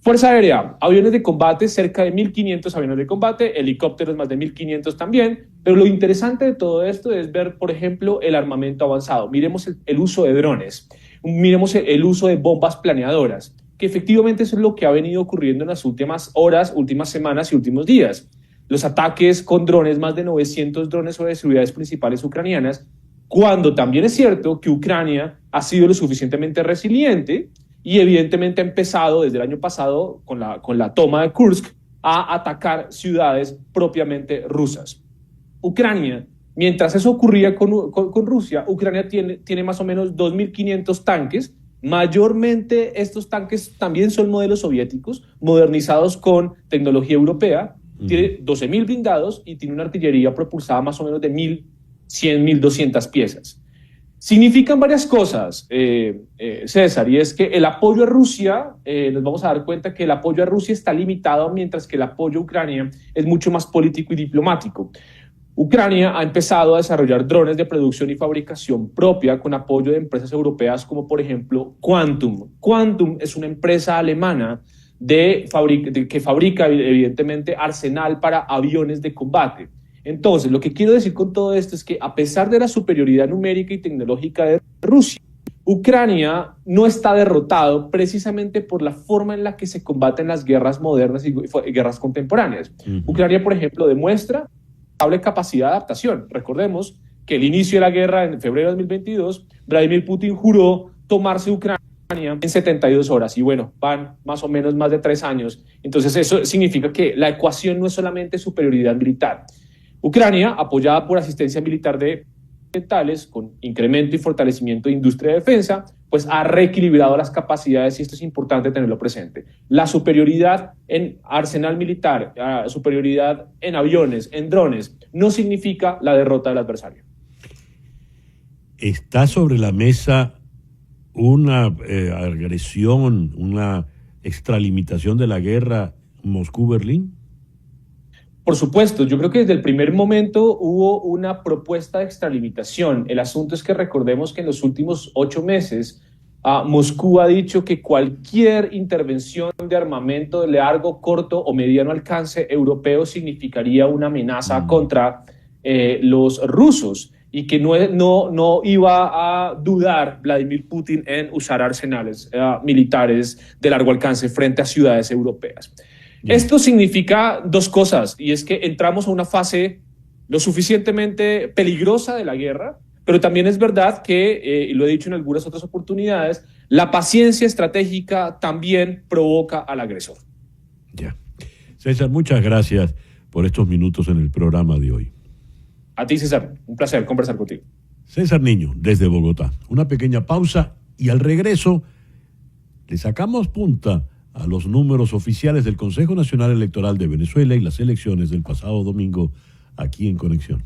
Fuerza aérea, aviones de combate, cerca de 1.500 aviones de combate, helicópteros más de 1.500 también, pero lo interesante de todo esto es ver, por ejemplo, el armamento avanzado. Miremos el uso de drones, miremos el uso de bombas planeadoras, que efectivamente eso es lo que ha venido ocurriendo en las últimas horas, últimas semanas y últimos días. Los ataques con drones, más de 900 drones sobre ciudades principales ucranianas, cuando también es cierto que Ucrania ha sido lo suficientemente resiliente y evidentemente ha empezado desde el año pasado con la toma de Kursk a atacar ciudades propiamente rusas. Ucrania, mientras eso ocurría con Rusia, Ucrania tiene más o menos 2.500 tanques. Mayormente estos tanques también son modelos soviéticos, modernizados con tecnología europea. Tiene 12.000 blindados y tiene una artillería propulsada más o menos de 1.100, 1.200 piezas. Significan varias cosas, César, y es que el apoyo a Rusia, nos vamos a dar cuenta que el apoyo a Rusia está limitado, mientras que el apoyo a Ucrania es mucho más político y diplomático. Ucrania ha empezado a desarrollar drones de producción y fabricación propia con apoyo de empresas europeas como, por ejemplo, Quantum. Quantum es una empresa alemana que fabrica, evidentemente, arsenal para aviones de combate. Entonces, lo que quiero decir con todo esto es que, a pesar de la superioridad numérica y tecnológica de Rusia, Ucrania no está derrotado precisamente por la forma en la que se combaten las guerras modernas y guerras contemporáneas. Ucrania, por ejemplo, demuestra estable capacidad de adaptación. Recordemos que el inicio de la guerra en febrero de 2022, Vladimir Putin juró tomarse Ucrania en 72 horas y bueno, van más o menos más de 3 años. Entonces eso significa que la ecuación no es solamente superioridad militar. Ucrania, apoyada por asistencia militar de occidentales, con incremento y fortalecimiento de industria de defensa, pues ha reequilibrado las capacidades y esto es importante tenerlo presente. La superioridad en arsenal militar, superioridad en aviones, en drones, no significa la derrota del adversario. ¿Está sobre la mesa una agresión, una extralimitación de la guerra Moscú-Berlín? Por supuesto, yo creo que desde el primer momento hubo una propuesta de extralimitación. El asunto es que recordemos que en los últimos 8 meses Moscú ha dicho que cualquier intervención de armamento de largo, corto o mediano alcance europeo significaría una amenaza contra los rusos. y que no iba a dudar Vladimir Putin en usar arsenales militares de largo alcance frente a ciudades europeas. Esto significa dos cosas, y es que entramos a una fase lo suficientemente peligrosa de la guerra, pero también es verdad que, y lo he dicho en algunas otras oportunidades, la paciencia estratégica también provoca al agresor. Ya. César, muchas gracias por estos minutos en el programa de hoy. A ti, César, un placer conversar contigo. César Niño, desde Bogotá. Una pequeña pausa y al regreso le sacamos punta a los números oficiales del Consejo Nacional Electoral de Venezuela y las elecciones del pasado domingo aquí en Conexión.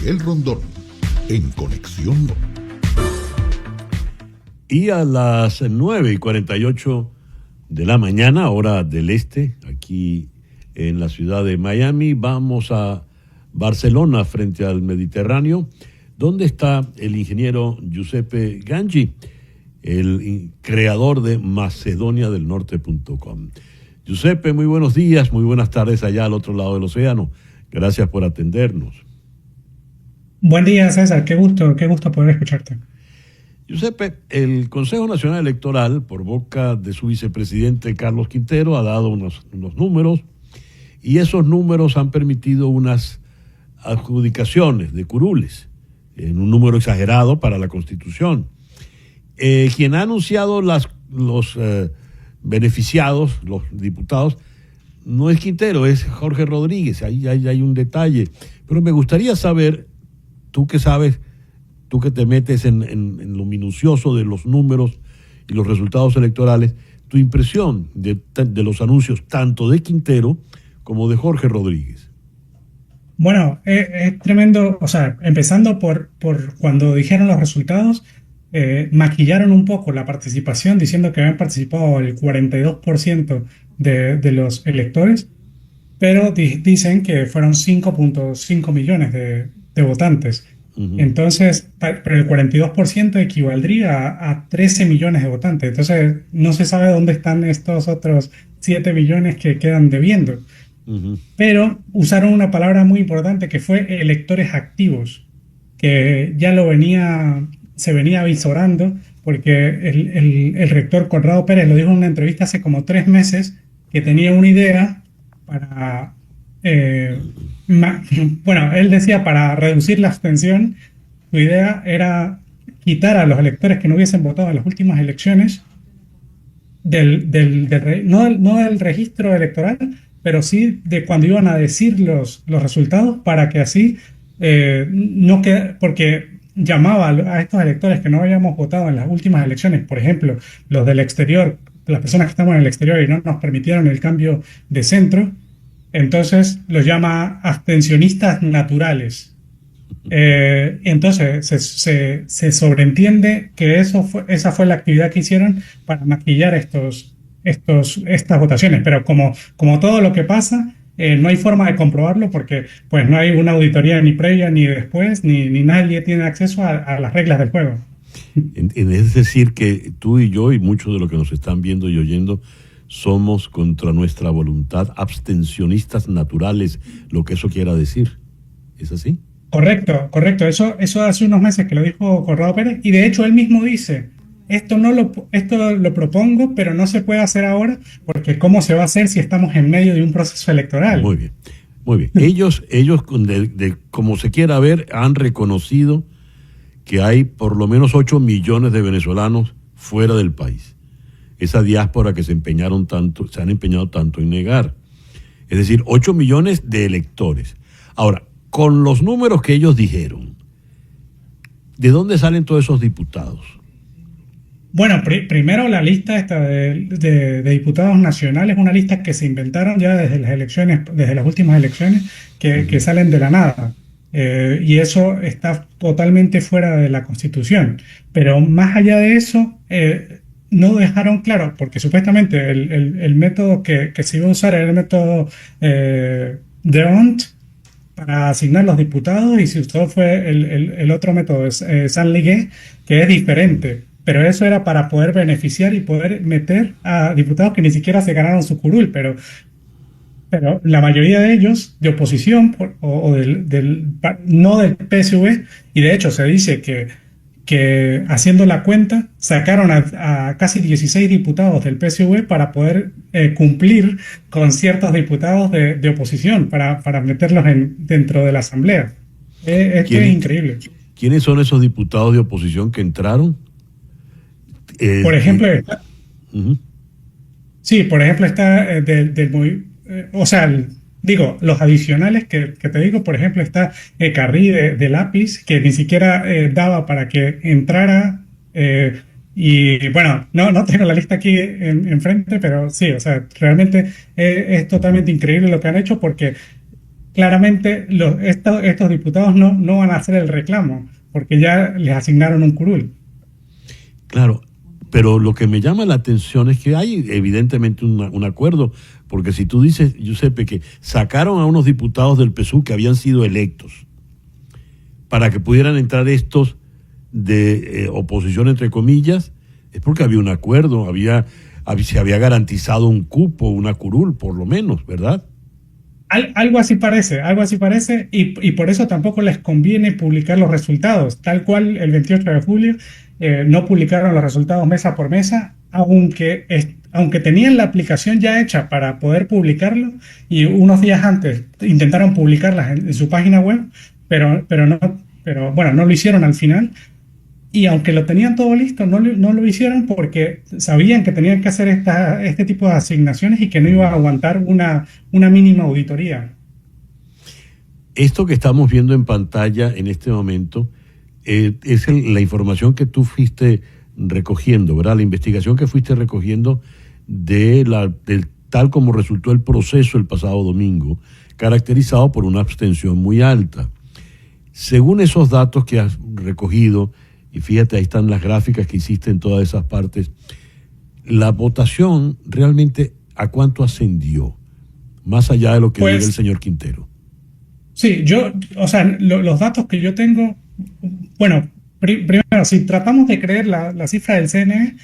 Miguel Rondón, en Conexión. Y a las 9:48 de la mañana, hora del este, aquí en la ciudad de Miami, vamos a Barcelona, frente al Mediterráneo, donde está el ingeniero Giuseppe Gangi, el creador de macedoniadelnorte.com. Giuseppe, muy buenos días, muy buenas tardes allá al otro lado del océano. Gracias por atendernos. Buen día, César. Qué gusto poder escucharte. Giuseppe, el Consejo Nacional Electoral, por boca de su vicepresidente Carlos Quintero, ha dado unos números, y esos números han permitido unas adjudicaciones de curules, en un número exagerado para la Constitución. Quien ha anunciado los beneficiados, los diputados, no es Quintero, es Jorge Rodríguez. Ahí hay un detalle. Pero me gustaría saber, tú que sabes, tú que te metes en lo minucioso de los números y los resultados electorales, tu impresión de los anuncios tanto de Quintero como de Jorge Rodríguez. Bueno, es tremendo, o sea, empezando por cuando dijeron los resultados, maquillaron un poco la participación diciendo que habían participado el 42% de los electores, pero dicen que fueron 5.5 millones de votantes. Uh-huh. Entonces, pero el 42% equivaldría a 13 millones de votantes. Entonces, no se sabe dónde están estos otros 7 millones que quedan debiendo. Uh-huh. Pero usaron una palabra muy importante que fue electores activos, que ya se venía avisorando, porque el rector Conrado Pérez lo dijo en una entrevista hace como 3 meses, que tenía una idea para... bueno, él decía para reducir la abstención, su idea era quitar a los electores que no hubiesen votado en las últimas elecciones no del registro electoral, pero sí de cuando iban a decir los resultados, para que así no quede, porque llamaba a estos electores que no habíamos votado en las últimas elecciones, por ejemplo, los del exterior, las personas que estamos en el exterior y no nos permitieron el cambio de centro. Entonces los llama abstencionistas naturales. Entonces se sobreentiende que esa fue la actividad que hicieron para maquillar estas votaciones. Pero como todo lo que pasa, no hay forma de comprobarlo, porque pues no hay una auditoría ni previa ni después, ni nadie tiene acceso a las reglas del juego. Es decir, que tú y yo y muchos de los que nos están viendo y oyendo somos contra nuestra voluntad abstencionistas naturales, lo que eso quiera decir. ¿Es así? Correcto. Eso hace unos meses que lo dijo Conrado Pérez, y de hecho él mismo dice, esto lo propongo, pero no se puede hacer ahora, porque ¿cómo se va a hacer si estamos en medio de un proceso electoral? Muy bien. Ellos como se quiera ver, han reconocido que hay por lo menos 8 millones de venezolanos fuera del país. Esa diáspora que se han empeñado tanto en negar. Es decir, 8 millones de electores. Ahora, con los números que ellos dijeron, ¿de dónde salen todos esos diputados? Bueno, primero la lista esta de diputados nacionales, una lista que se inventaron ya desde las últimas elecciones, que salen de la nada. Y eso está totalmente fuera de la Constitución. Pero más allá de eso, no dejaron claro, porque supuestamente el método que se iba a usar era el método D'Hondt para asignar los diputados, y se usó fue el otro método, Saint-Léger, que es diferente. Pero eso era para poder beneficiar y poder meter a diputados que ni siquiera se ganaron su curul. Pero pero la mayoría de ellos de oposición o no del PSV, y de hecho se dice que haciendo la cuenta sacaron a casi 16 diputados del PSV para poder cumplir con ciertos diputados de oposición, para meterlos dentro de la asamblea. Esto es increíble. ¿Quiénes son esos diputados de oposición que entraron? Por ejemplo, Uh-huh. sí, por ejemplo está o sea, digo, los adicionales que te digo, por ejemplo, está Carrí de Lápiz, que ni siquiera daba para que entrara. Y bueno, no tengo la lista aquí enfrente, pero sí, o sea, realmente es totalmente increíble lo que han hecho, porque claramente estos diputados no van a hacer el reclamo, porque ya les asignaron un curul. Claro, pero lo que me llama la atención es que hay evidentemente un acuerdo, porque si tú dices, Giuseppe, que sacaron a unos diputados del PSUV que habían sido electos para que pudieran entrar estos de oposición, entre comillas, es porque había un acuerdo, se había garantizado un cupo, una curul, por lo menos, ¿verdad? Algo así parece, y por eso tampoco les conviene publicar los resultados, tal cual el 28 de julio no publicaron los resultados mesa por mesa, aunque tenían la aplicación ya hecha para poder publicarlo, y unos días antes intentaron publicarlas en su página web, pero bueno, no lo hicieron al final. Y aunque lo tenían todo listo, no lo hicieron porque sabían que tenían que hacer este tipo de asignaciones y que no iba a aguantar una mínima auditoría. Esto que estamos viendo en pantalla en este momento es la información que tú fuiste recogiendo, ¿verdad? La investigación que fuiste recogiendo del tal como resultó el proceso el pasado domingo, caracterizado por una abstención muy alta. Según esos datos que has recogido, y fíjate, ahí están las gráficas que hiciste en todas esas partes, la votación realmente ¿a cuánto ascendió? Más allá de lo que diga el señor Quintero. Sí, o sea, los datos que yo tengo, bueno, primero, si tratamos de creer la cifra del CNE,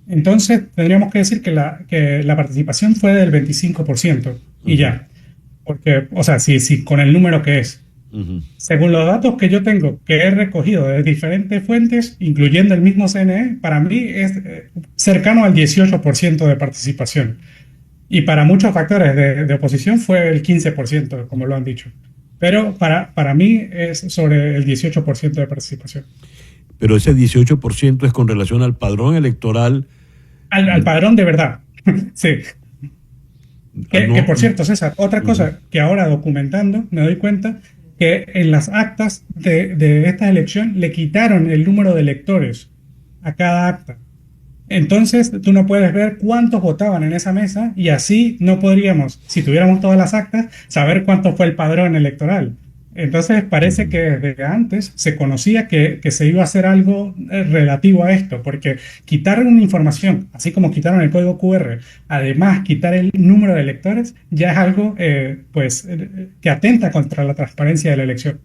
entonces tendríamos que decir que la participación fue del 25%, y ya. Porque, o sea, si con el número que es. Uh-huh. Según los datos que yo tengo, que he recogido de diferentes fuentes, incluyendo el mismo CNE, para mí es cercano al 18% de participación. Y para muchos factores de oposición fue el 15%, como lo han dicho. Pero para mí es sobre el 18% de participación. Pero ese 18% es con relación al padrón electoral. Al padrón de verdad, sí. Que por cierto, César, otra cosa que ahora documentando me doy cuenta que en las actas de esta elección le quitaron el número de electores a cada acta. Entonces tú no puedes ver cuántos votaban en esa mesa, y así no podríamos, si tuviéramos todas las actas, saber cuánto fue el padrón electoral. Entonces parece que desde antes se conocía que se iba a hacer algo relativo a esto, porque quitar una información, así como quitaron el código QR, además quitar el número de electores, ya es algo que atenta contra la transparencia de la elección.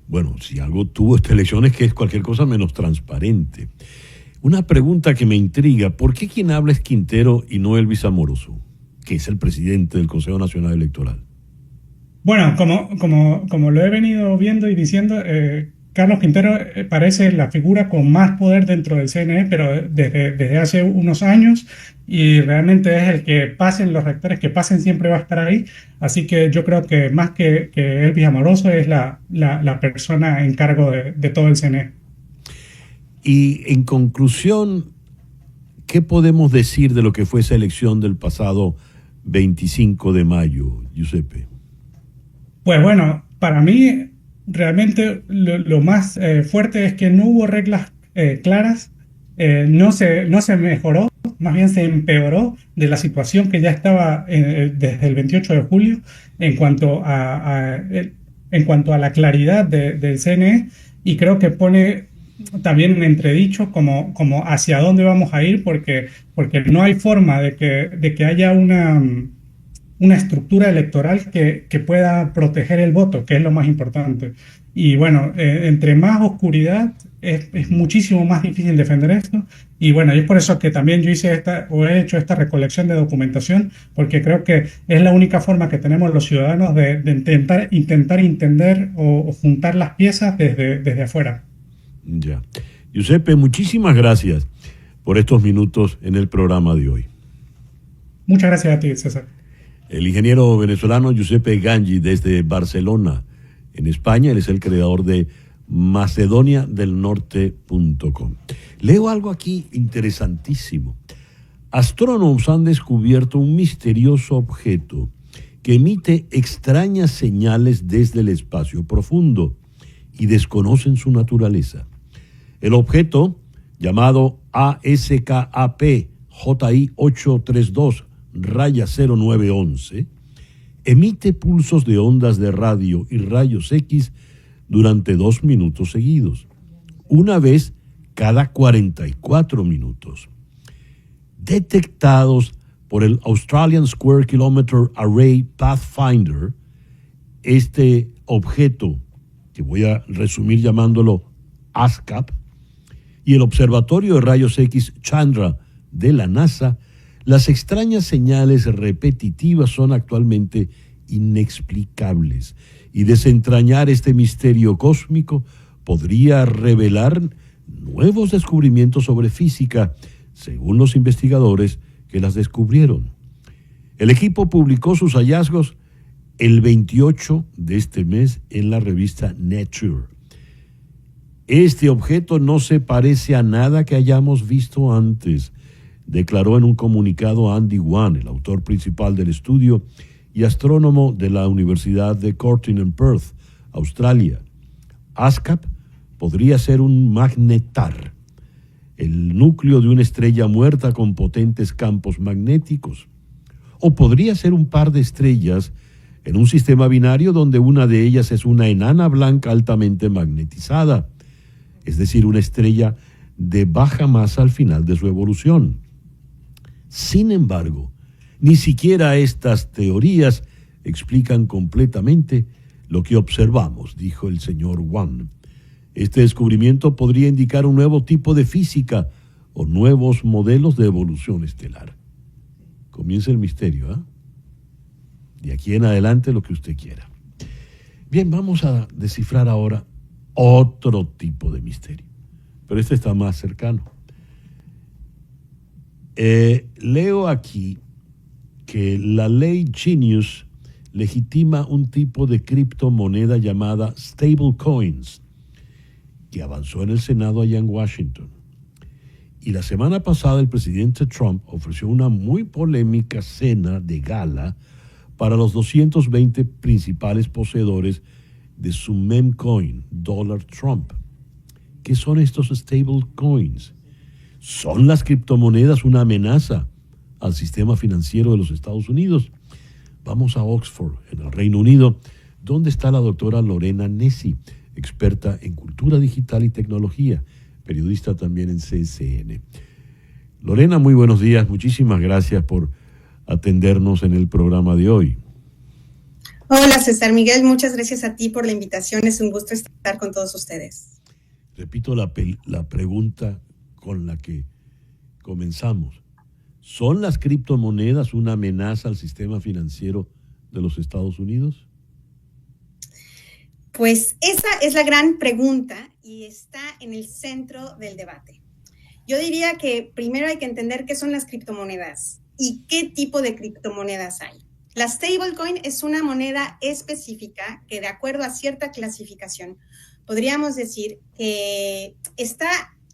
Bueno, si algo tuvo esta elección es que es cualquier cosa menos transparente. Una pregunta que me intriga, ¿por qué quien habla es Quintero y no Elvis Amoroso, que es el presidente del Consejo Nacional Electoral? Bueno, como lo he venido viendo y diciendo, Carlos Quintero parece la figura con más poder dentro del CNE, pero desde hace unos años, y realmente es el que pasen los rectores, que pasen, siempre va a estar ahí. Así que yo creo que más que Elvis Amoroso es la persona en cargo de todo el CNE. Y en conclusión, ¿qué podemos decir de lo que fue esa elección del pasado 25 de mayo, Giuseppe? Pues bueno, para mí realmente lo más fuerte es que no hubo reglas claras, no se mejoró, más bien se empeoró de la situación que ya estaba desde el 28 de julio en cuanto a la claridad del CNE, y creo que pone también en entredicho como hacia dónde vamos a ir, porque no hay forma de que haya una estructura electoral que pueda proteger el voto, que es lo más importante. Y bueno, entre más oscuridad es muchísimo más difícil defender esto. Y bueno, y es por eso que también yo he hecho esta recolección de documentación, porque creo que es la única forma que tenemos los ciudadanos de intentar entender o juntar las piezas desde afuera. Ya. Giuseppe, muchísimas gracias por estos minutos en el programa de hoy. Muchas gracias a ti, César. El ingeniero venezolano Giuseppe Gangi desde Barcelona, en España. Él es el creador de macedoniadelnorte.com. Leo algo aquí interesantísimo. Astrónomos han descubierto un misterioso objeto que emite extrañas señales desde el espacio profundo y desconocen su naturaleza. El objeto, llamado ASKAP JI832-0911, emite pulsos de ondas de radio y rayos X durante 2 minutos seguidos, una vez cada 44 minutos. Detectados por el Australian Square Kilometre Array Pathfinder, este objeto, que voy a resumir llamándolo ASKAP, y el Observatorio de Rayos X Chandra de la NASA, las extrañas señales repetitivas son actualmente inexplicables, y desentrañar este misterio cósmico podría revelar nuevos descubrimientos sobre física, según los investigadores que las descubrieron. El equipo publicó sus hallazgos el 28 de este mes en la revista Nature. Este objeto no se parece a nada que hayamos visto antes, declaró en un comunicado Andy Wan, el autor principal del estudio y astrónomo de la Universidad de Curtin en Perth, Australia. ASKAP podría ser un magnetar, el núcleo de una estrella muerta con potentes campos magnéticos, o podría ser un par de estrellas en un sistema binario donde una de ellas es una enana blanca altamente magnetizada, es decir, una estrella de baja masa al final de su evolución. Sin embargo, ni siquiera estas teorías explican completamente lo que observamos, dijo el señor Wan. Este descubrimiento podría indicar un nuevo tipo de física o nuevos modelos de evolución estelar. Comienza el misterio, ¿eh? De aquí en adelante lo que usted quiera. Bien, vamos a descifrar ahora otro tipo de misterio, pero este está más cercano. Leo aquí que la ley Genius legitima un tipo de criptomoneda llamada stablecoins, que avanzó en el Senado allá en Washington. Y la semana pasada el presidente Trump ofreció una muy polémica cena de gala para los 220 principales poseedores de su memecoin, Dollar Trump. ¿Qué son estos stablecoins? ¿Son las criptomonedas una amenaza al sistema financiero de los Estados Unidos? Vamos a Oxford, en el Reino Unido, donde está la doctora Lorena Nesi, experta en cultura digital y tecnología, periodista también en CSN. Lorena, muy buenos días. Muchísimas gracias por atendernos en el programa de hoy. Hola César Miguel, muchas gracias a ti por la invitación. Es un gusto estar con todos ustedes. Repito la pregunta con la que comenzamos. ¿Son las criptomonedas una amenaza al sistema financiero de los Estados Unidos? Pues esa es la gran pregunta y está en el centro del debate. Yo diría que primero hay que entender qué son las criptomonedas y qué tipo de criptomonedas hay. La stablecoin es una moneda específica que, de acuerdo a cierta clasificación, podríamos decir que está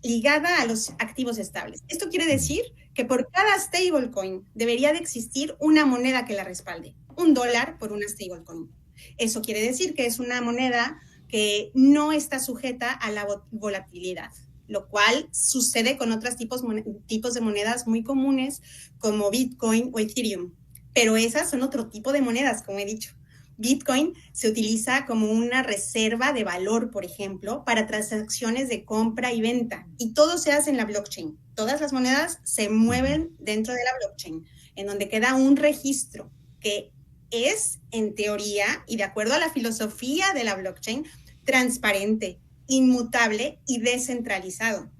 ligada a los activos estables. Esto quiere decir que por cada stablecoin debería de existir una moneda que la respalde. $1 por una stablecoin. Eso quiere decir que es una moneda que no está sujeta a la volatilidad, lo cual sucede con otros tipos de monedas muy comunes como Bitcoin o Ethereum. Pero esas son otro tipo de monedas, como he dicho. Bitcoin se utiliza como una reserva de valor, por ejemplo, para transacciones de compra y venta. Y todo se hace en la blockchain. Todas las monedas se mueven dentro de la blockchain, en donde queda un registro que es, en teoría, y de acuerdo a la filosofía de la blockchain, transparente, inmutable y descentralizado.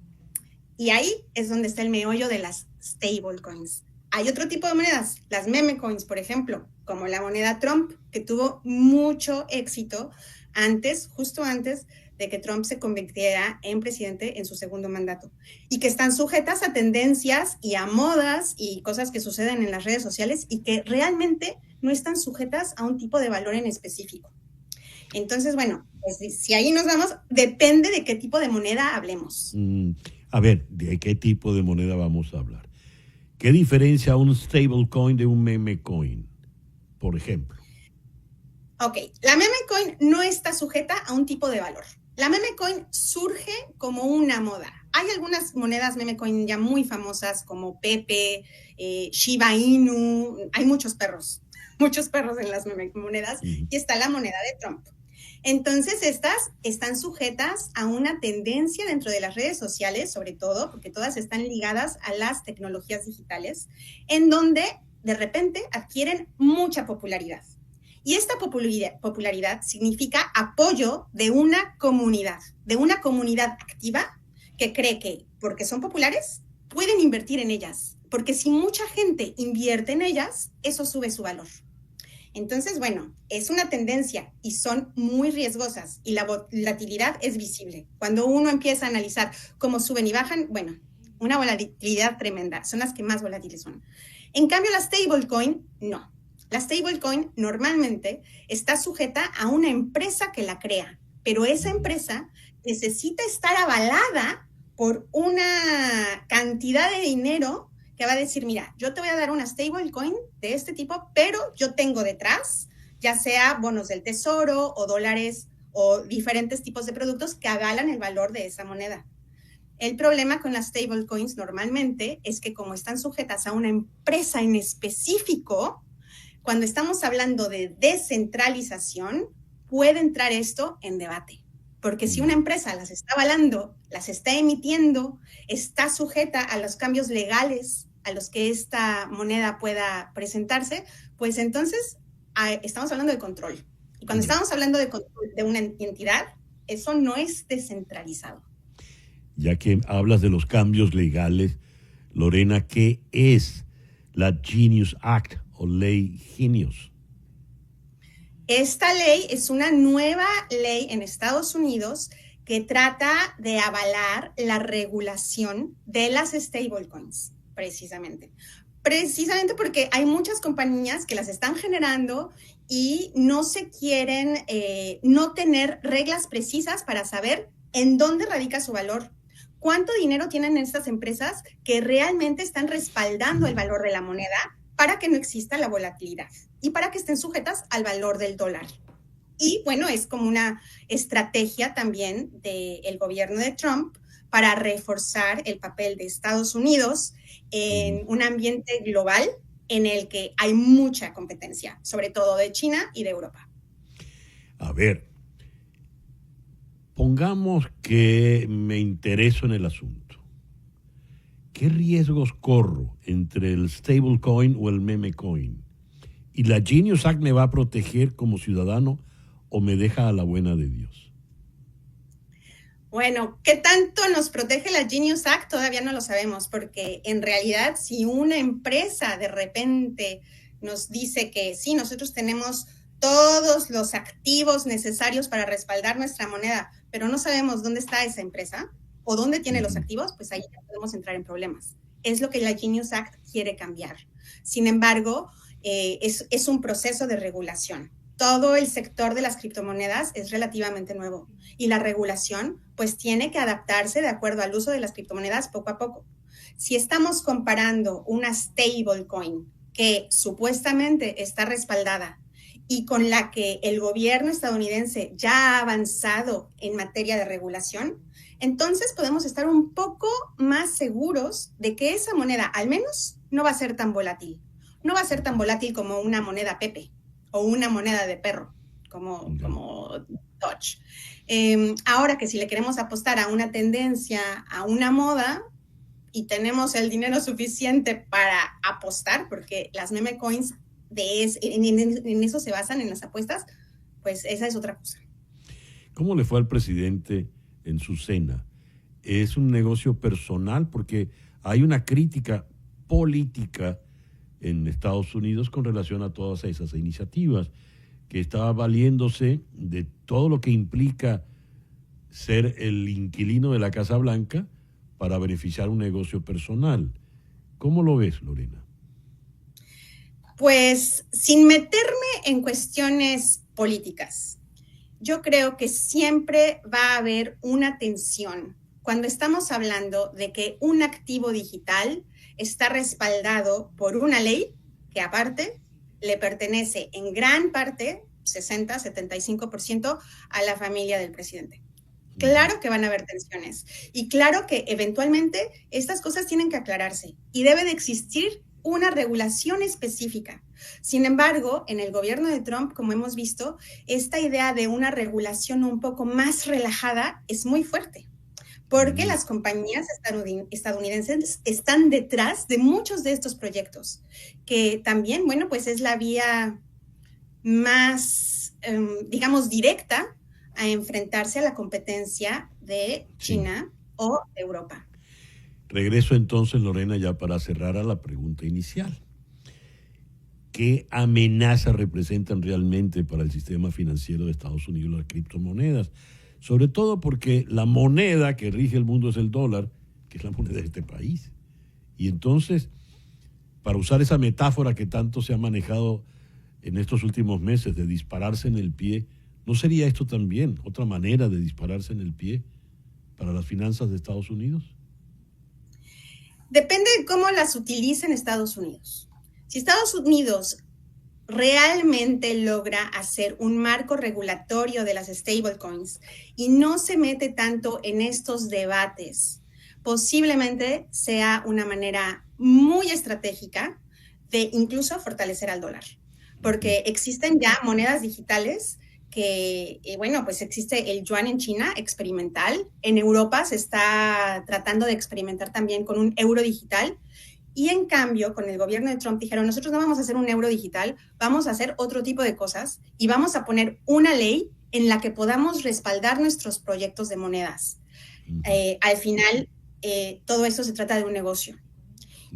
Y ahí es donde está el meollo de las stablecoins. Hay otro tipo de monedas, las meme coins, por ejemplo, como la moneda Trump, que tuvo mucho éxito justo antes de que Trump se convirtiera en presidente en su segundo mandato, y que están sujetas a tendencias y a modas y cosas que suceden en las redes sociales y que realmente no están sujetas a un tipo de valor en específico. Entonces, bueno, pues si ahí nos vamos, depende de qué tipo de moneda hablemos. A ver, ¿de qué tipo de moneda vamos a hablar? ¿Qué diferencia un stablecoin de un meme coin, por ejemplo? Ok, la meme coin no está sujeta a un tipo de valor. La meme coin surge como una moda. Hay algunas monedas meme coin ya muy famosas como Pepe, Shiba Inu, hay muchos perros en las meme monedas, y está la moneda de Trump. Entonces, estas están sujetas a una tendencia dentro de las redes sociales, sobre todo, porque todas están ligadas a las tecnologías digitales, en donde de repente adquieren mucha popularidad. Y esta popularidad significa apoyo de una comunidad activa que cree que, porque son populares, pueden invertir en ellas, porque si mucha gente invierte en ellas, eso sube su valor. Entonces, bueno, es una tendencia y son muy riesgosas y la volatilidad es visible. Cuando uno empieza a analizar cómo suben y bajan, bueno, una volatilidad tremenda, son las que más volátiles son. En cambio, la stablecoin, no. La stablecoin normalmente está sujeta a una empresa que la crea, pero esa empresa necesita estar avalada por una cantidad de dinero que va a decir, mira, yo te voy a dar una stablecoin de este tipo, pero yo tengo detrás, ya sea bonos del tesoro o dólares o diferentes tipos de productos que avalan el valor de esa moneda. El problema con las stablecoins normalmente es que como están sujetas a una empresa en específico, cuando estamos hablando de descentralización, puede entrar esto en debate. Porque si una empresa las está avalando, las está emitiendo, está sujeta a los cambios legales a los que esta moneda pueda presentarse, pues entonces estamos hablando de control. Y cuando estamos hablando de control de una entidad, eso no es descentralizado. Ya que hablas de los cambios legales, Lorena, ¿qué es la Genius Act o Ley Genius? Esta ley es una nueva ley en Estados Unidos que trata de avalar la regulación de las stablecoins, precisamente porque hay muchas compañías que las están generando y no se quieren no tener reglas precisas para saber en dónde radica su valor. ¿Cuánto dinero tienen estas empresas que realmente están respaldando el valor de la moneda para que no exista la volatilidad y para que estén sujetas al valor del dólar? Y bueno, es como una estrategia también del gobierno de Trump para reforzar el papel de Estados Unidos en un ambiente global en el que hay mucha competencia, sobre todo de China y de Europa. A ver, pongamos que me intereso en el asunto. ¿Qué riesgos corro entre el stablecoin o el meme coin? ¿Y la Genius Act me va a proteger como ciudadano o me deja a la buena de Dios? Bueno, ¿qué tanto nos protege la Genius Act? Todavía no lo sabemos, porque en realidad si una empresa de repente nos dice que sí, nosotros tenemos todos los activos necesarios para respaldar nuestra moneda, pero no sabemos dónde está esa empresa o dónde tiene los activos, pues ahí ya podemos entrar en problemas. Es lo que la Genius Act quiere cambiar. Sin embargo, es un proceso de regulación. Todo el sector de las criptomonedas es relativamente nuevo y la regulación pues tiene que adaptarse de acuerdo al uso de las criptomonedas poco a poco. Si estamos comparando una stablecoin que supuestamente está respaldada y con la que el gobierno estadounidense ya ha avanzado en materia de regulación, entonces podemos estar un poco más seguros de que esa moneda al menos no va a ser tan volátil. No va a ser tan volátil como una moneda Pepe o una moneda de perro, como Doge. Ahora que si le queremos apostar a una tendencia, a una moda, y tenemos el dinero suficiente para apostar, porque las meme coins en eso se basan, en las apuestas, pues esa es otra cosa. ¿Cómo le fue al presidente en su cena? ¿Es un negocio personal? Porque hay una crítica política en Estados Unidos con relación a todas esas iniciativas, que estaba valiéndose de todo lo que implica ser el inquilino de la Casa Blanca para beneficiar un negocio personal. ¿Cómo lo ves, Lorena? Pues sin meterme en cuestiones políticas, yo creo que siempre va a haber una tensión cuando estamos hablando de que un activo digital está respaldado por una ley que aparte le pertenece en gran parte, 60-75%, a la familia del presidente. Claro que van a haber tensiones y claro que eventualmente estas cosas tienen que aclararse y debe de existir una regulación específica. Sin embargo, en el gobierno de Trump, como hemos visto, esta idea de una regulación un poco más relajada es muy fuerte, porque las compañías estadounidenses están detrás de muchos de estos proyectos, que también, bueno, pues es la vía más, digamos, directa a enfrentarse a la competencia de China o Europa. Regreso entonces, Lorena, ya para cerrar a la pregunta inicial. ¿Qué amenazas representan realmente para el sistema financiero de Estados Unidos las criptomonedas? Sobre todo porque la moneda que rige el mundo es el dólar, que es la moneda de este país. Y entonces, para usar esa metáfora que tanto se ha manejado en estos últimos meses de dispararse en el pie, ¿no sería esto también otra manera de dispararse en el pie para las finanzas de Estados Unidos? Depende de cómo las utilicen Estados Unidos. Si Estados Unidos realmente logra hacer un marco regulatorio de las stablecoins y no se mete tanto en estos debates, posiblemente sea una manera muy estratégica de incluso fortalecer al dólar, porque existen ya monedas digitales que, bueno, pues existe el yuan en China experimental, en Europa se está tratando de experimentar también con un euro digital. Y en cambio, con el gobierno de Trump dijeron, nosotros no vamos a hacer un euro digital, vamos a hacer otro tipo de cosas y vamos a poner una ley en la que podamos respaldar nuestros proyectos de monedas. Al final, todo esto se trata de un negocio.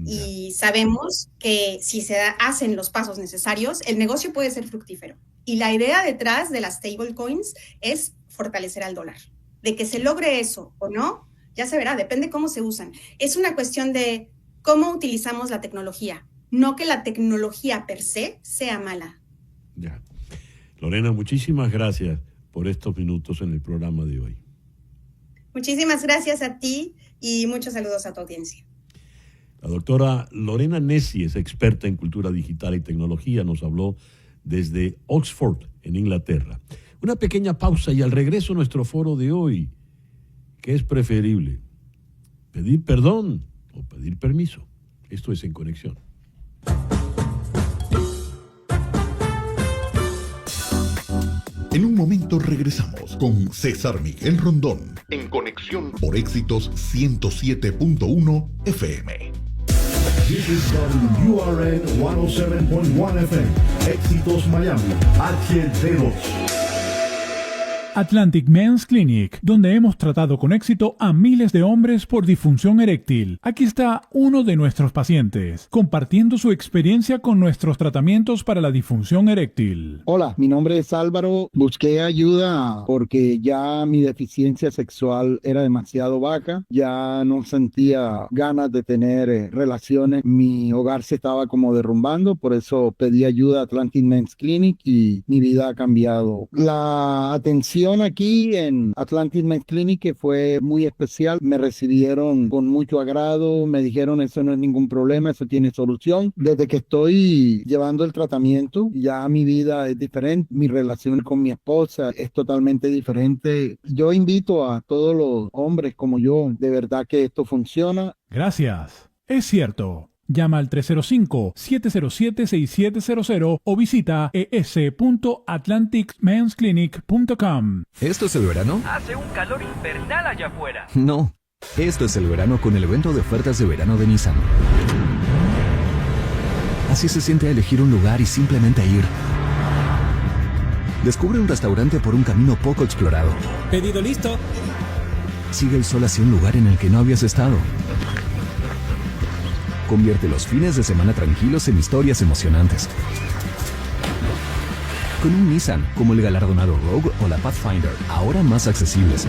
Y sabemos que si se hacen los pasos necesarios, el negocio puede ser fructífero. Y la idea detrás de las stablecoins es fortalecer al dólar. De que se logre eso o no, ya se verá, depende cómo se usan. Es una cuestión de cómo utilizamos la tecnología, no que la tecnología per se sea mala. Ya. Lorena, muchísimas gracias por estos minutos en el programa de hoy. Muchísimas gracias a ti y muchos saludos a tu audiencia. La doctora Lorena Nesi es experta en cultura digital y tecnología, nos habló desde Oxford, en Inglaterra. Una pequeña pausa y al regreso nuestro foro de hoy. ¿Qué es preferible? ¿Pedir perdón o pedir permiso? Esto es En Conexión. En un momento regresamos con César Miguel Rondón en Conexión por Éxitos 107.1 FM. This is WURN 107.1 FM, Éxitos Miami, HD2. Atlantic Men's Clinic, donde hemos tratado con éxito a miles de hombres por disfunción eréctil. Aquí está uno de nuestros pacientes, compartiendo su experiencia con nuestros tratamientos para la disfunción eréctil. Hola, mi nombre es Álvaro. Busqué ayuda porque ya mi deficiencia sexual era demasiado baja. Ya no sentía ganas de tener relaciones. Mi hogar se estaba como derrumbando. Por eso pedí ayuda a Atlantic Men's Clinic y mi vida ha cambiado. La atención aquí en Atlantic Men's Clinic fue muy especial. Me recibieron con mucho agrado, me dijeron eso no es ningún problema, eso tiene solución. Desde que estoy llevando el tratamiento, ya mi vida es diferente, mi relación con mi esposa es totalmente diferente. Yo invito a todos los hombres como yo, de verdad que esto funciona. Gracias. Es cierto. Llama al 305-707-6700 o visita es.atlanticmensclinic.com. ¿Esto es el verano? Hace un calor infernal allá afuera. No, esto es el verano con el evento de ofertas de verano de Nissan. Así se siente elegir un lugar y simplemente ir. Descubre un restaurante por un camino poco explorado. Pedido listo. Sigue el sol hacia un lugar en el que no habías estado. Convierte los fines de semana tranquilos en historias emocionantes. Con un Nissan, como el galardonado Rogue o la Pathfinder, ahora más accesibles.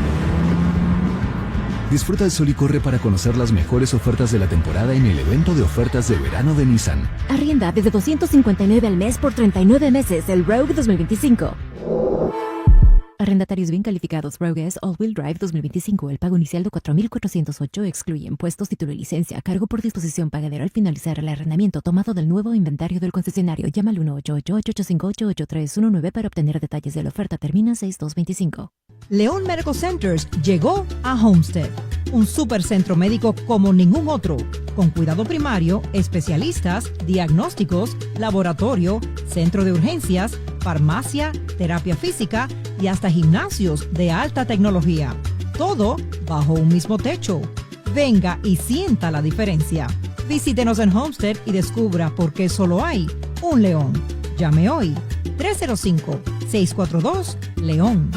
Disfruta el sol y corre para conocer las mejores ofertas de la temporada en el evento de ofertas de verano de Nissan. Arrienda desde $259 al mes por 39 meses el Rogue 2025. Arrendatarios bien calificados. Rogue S All-Wheel Drive 2025. El pago inicial de $4,408 excluye impuestos, título y licencia. Cargo por disposición pagadero al finalizar el arrendamiento tomado del nuevo inventario del concesionario. Llama al 1-888-858-8319 para obtener detalles de la oferta. Termina 6-2-25. León Medical Centers llegó a Homestead, un supercentro médico como ningún otro, con cuidado primario, especialistas, diagnósticos, laboratorio, centro de urgencias, farmacia, terapia física y hasta gimnasios de alta tecnología. Todo bajo un mismo techo. Venga y sienta la diferencia. Visítenos en Homestead y descubra por qué solo hay un León. Llame hoy 305-642-LEON.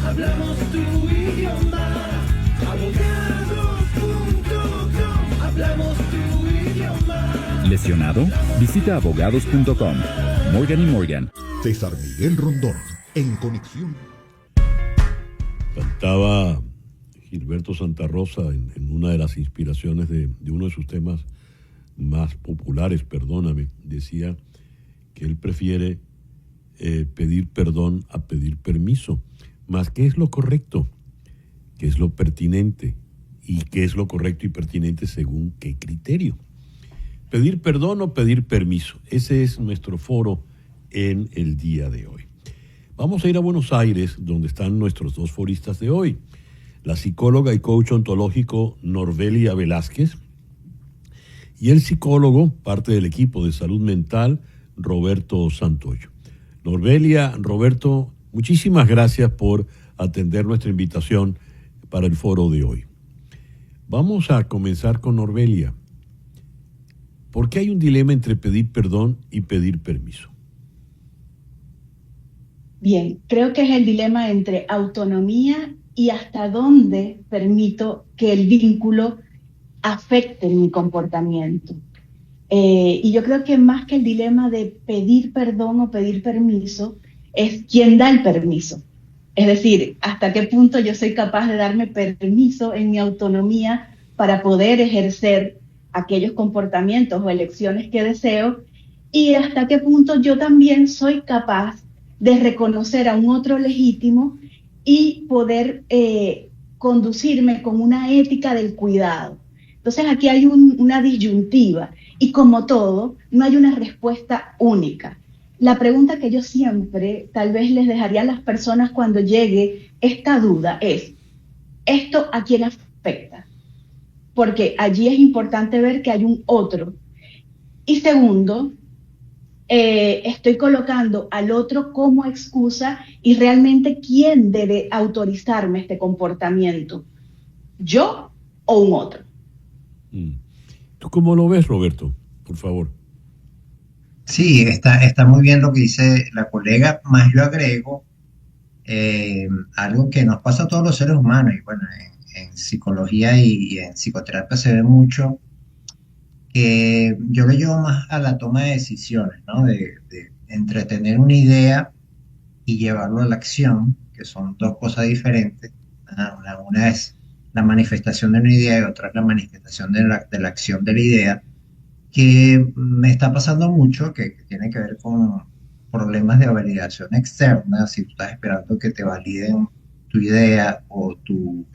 Hablamos tu idioma. Abogados.com. Hablamos tu idioma. ¿Lesionado? Visita abogados.com. Morgan & Morgan. César Miguel Rondón, en conexión. Cantaba Gilberto Santa Rosa en una de las inspiraciones de uno de sus temas más populares, perdóname. Decía que él prefiere pedir perdón a pedir permiso. Más, ¿qué es lo correcto? ¿Qué es lo pertinente? ¿Y qué es lo correcto y pertinente según qué criterio? Pedir perdón o pedir permiso. Ese es nuestro foro en el día de hoy. Vamos a ir a Buenos Aires, donde están nuestros dos foristas de hoy. La psicóloga y coach ontológico Norvelia Velázquez y el psicólogo, parte del equipo de salud mental, Roberto Santoyo. Norvelia, Roberto, muchísimas gracias por atender nuestra invitación para el foro de hoy. Vamos a comenzar con Norvelia. ¿Por qué hay un dilema entre pedir perdón y pedir permiso? Bien, creo que es el dilema entre autonomía y hasta dónde permito que el vínculo afecte mi comportamiento. Y yo creo que más que el dilema de pedir perdón o pedir permiso, es quién da el permiso. Es decir, hasta qué punto yo soy capaz de darme permiso en mi autonomía para poder ejercer aquellos comportamientos o elecciones que deseo, y hasta qué punto yo también soy capaz de reconocer a un otro legítimo y poder conducirme con una ética del cuidado. Entonces aquí hay una disyuntiva, y como todo, no hay una respuesta única. La pregunta que yo siempre tal vez les dejaría a las personas cuando llegue esta duda es, ¿esto a quién afecta? Porque allí es importante ver que hay un otro. Y segundo, estoy colocando al otro como excusa, y realmente ¿quién debe autorizarme este comportamiento? ¿Yo o un otro? ¿Tú cómo lo ves, Roberto? Por favor. Sí, está muy bien lo que dice la colega, más yo agrego algo que nos pasa a todos los seres humanos, y bueno, en psicología y en psicoterapia se ve mucho, que yo lo llevo más a la toma de decisiones, ¿no? De entretener una idea y llevarlo a la acción, que son dos cosas diferentes. Una es la manifestación de una idea y otra es la manifestación de la acción de la idea, que me está pasando mucho, que tiene que ver con problemas de validación externa. Si tú estás esperando que te validen tu idea o tu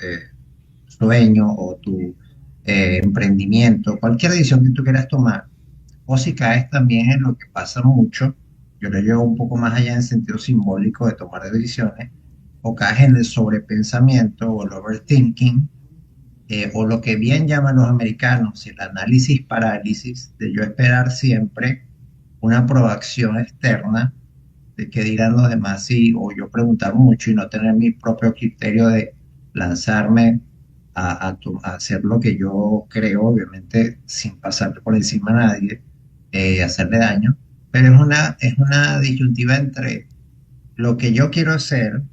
sueño o tu emprendimiento, cualquier decisión que tú quieras tomar, o si caes también en lo que pasa mucho, yo lo llevo un poco más allá en sentido simbólico de tomar decisiones, o caes en el sobrepensamiento o el overthinking, o lo que bien llaman los americanos el análisis parálisis, de yo esperar siempre una aprobación externa de qué dirán los demás, o yo preguntar mucho y no tener mi propio criterio de lanzarme a hacer lo que yo creo, obviamente sin pasar por encima a nadie, hacerle daño, pero es una disyuntiva entre lo que yo quiero hacer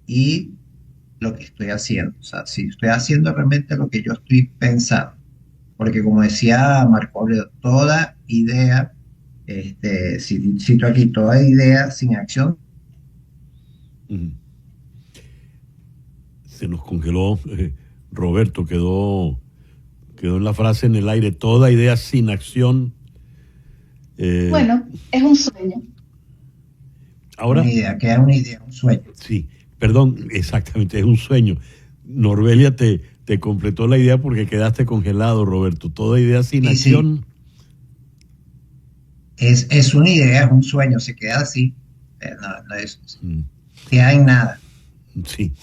y lo que estoy haciendo. O sea, si estoy haciendo realmente lo que yo estoy pensando. Porque como decía Marco Aurelio, toda idea, cito aquí, toda idea sin acción. Se nos congeló, Roberto, quedó en la frase en el aire, toda idea sin acción. Bueno, es un sueño. Ahora, queda una idea, un sueño. Sí, perdón, exactamente, es un sueño. Norbelia te completó la idea porque quedaste congelado, Roberto. Toda idea sin acción. Sí. Es una idea, es un sueño, se queda así. No es, queda en nada. Sí.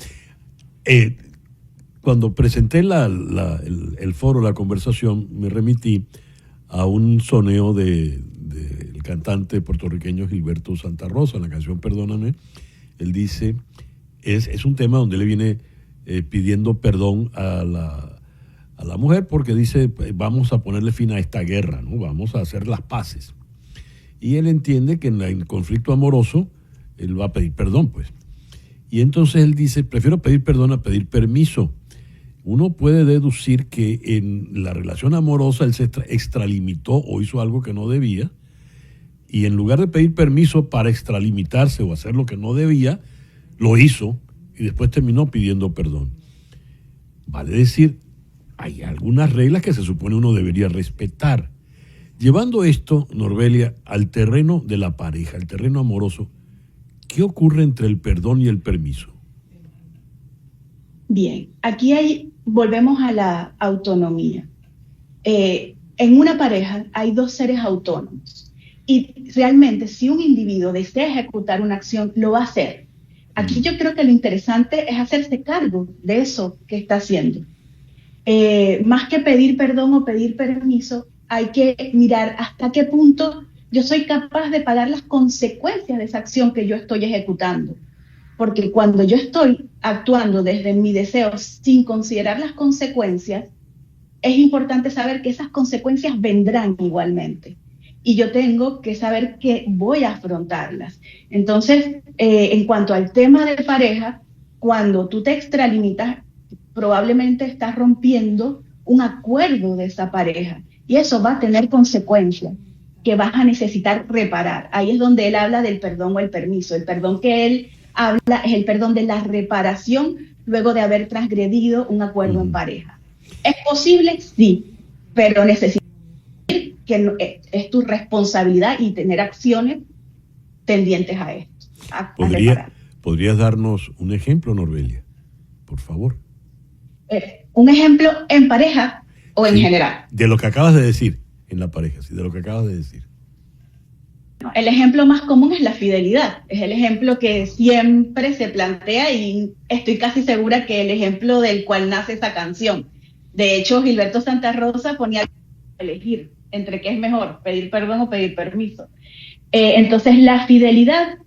Cuando presenté el foro, la conversación, me remití a un soneo del cantante puertorriqueño Gilberto Santa Rosa, en la canción Perdóname. Él dice, es un tema donde le viene pidiendo perdón a la mujer porque dice, vamos a ponerle fin a esta guerra, ¿no? Vamos a hacer las paces. Y él entiende que en el conflicto amoroso, él va a pedir perdón, pues. Y entonces él dice, prefiero pedir perdón a pedir permiso. Uno puede deducir que en la relación amorosa él se extralimitó o hizo algo que no debía, y en lugar de pedir permiso para extralimitarse o hacer lo que no debía, lo hizo y después terminó pidiendo perdón. Vale decir, hay algunas reglas que se supone uno debería respetar. Llevando esto, Norbelia, al terreno de la pareja, al terreno amoroso, ¿qué ocurre entre el perdón y el permiso? Bien, aquí volvemos a la autonomía. En una pareja hay dos seres autónomos y realmente si un individuo desea ejecutar una acción, lo va a hacer. Aquí yo creo que lo interesante es hacerse cargo de eso que está haciendo. Más que pedir perdón o pedir permiso, hay que mirar hasta qué punto yo soy capaz de pagar las consecuencias de esa acción que yo estoy ejecutando. Porque cuando yo estoy actuando desde mi deseo sin considerar las consecuencias, es importante saber que esas consecuencias vendrán igualmente. Y yo tengo que saber que voy a afrontarlas. Entonces, en cuanto al tema de pareja, cuando tú te extralimitas, probablemente estás rompiendo un acuerdo de esa pareja. Y eso va a tener consecuencias que vas a necesitar reparar. Ahí es donde él habla del perdón o el permiso. El perdón que él habla es el perdón de la reparación luego de haber transgredido un acuerdo en pareja. ¿Es posible? Sí, pero necesitas que es tu responsabilidad y tener acciones tendientes a esto. ¿Podrías darnos un ejemplo, Norbelia? Por favor. Un ejemplo en pareja o en general. De lo que acabas de decir, en la pareja, sí, de lo que acabas de decir. El ejemplo más común es la fidelidad. Es el ejemplo que siempre se plantea y estoy casi segura que el ejemplo del cual nace esa canción. De hecho, Gilberto Santa Rosa ponía a elegir entre qué es mejor, pedir perdón o pedir permiso. Entonces, la fidelidad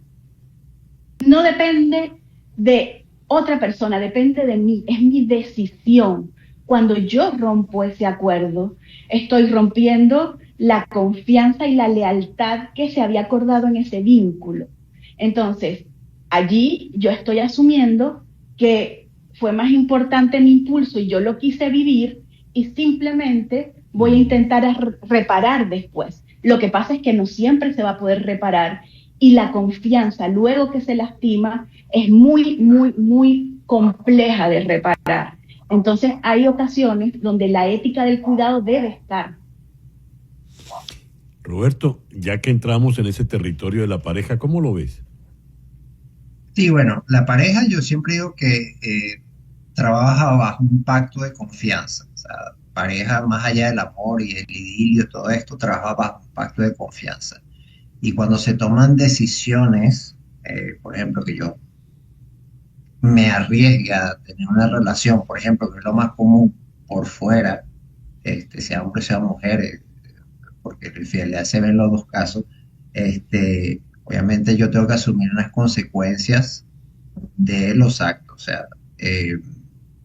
no depende de otra persona, depende de mí, es mi decisión. Cuando yo rompo ese acuerdo, estoy rompiendo la confianza y la lealtad que se había acordado en ese vínculo. Entonces, allí yo estoy asumiendo que fue más importante mi impulso y yo lo quise vivir y simplemente voy a intentar reparar después. Lo que pasa es que no siempre se va a poder reparar y la confianza luego que se lastima es muy, muy, muy compleja de reparar. Entonces hay ocasiones donde la ética del cuidado debe estar. Roberto, ya que entramos en ese territorio de la pareja, ¿cómo lo ves? Sí, bueno, la pareja yo siempre digo que trabaja bajo un pacto de confianza. O sea, pareja más allá del amor y el idilio, todo esto trabaja bajo un pacto de confianza. Y cuando se toman decisiones, por ejemplo, que yo me arriesgue a tener una relación, por ejemplo, que es lo más común por fuera, sea hombre, sea mujer, porque la infidelidad se ve en los dos casos, obviamente yo tengo que asumir unas consecuencias de los actos, o sea,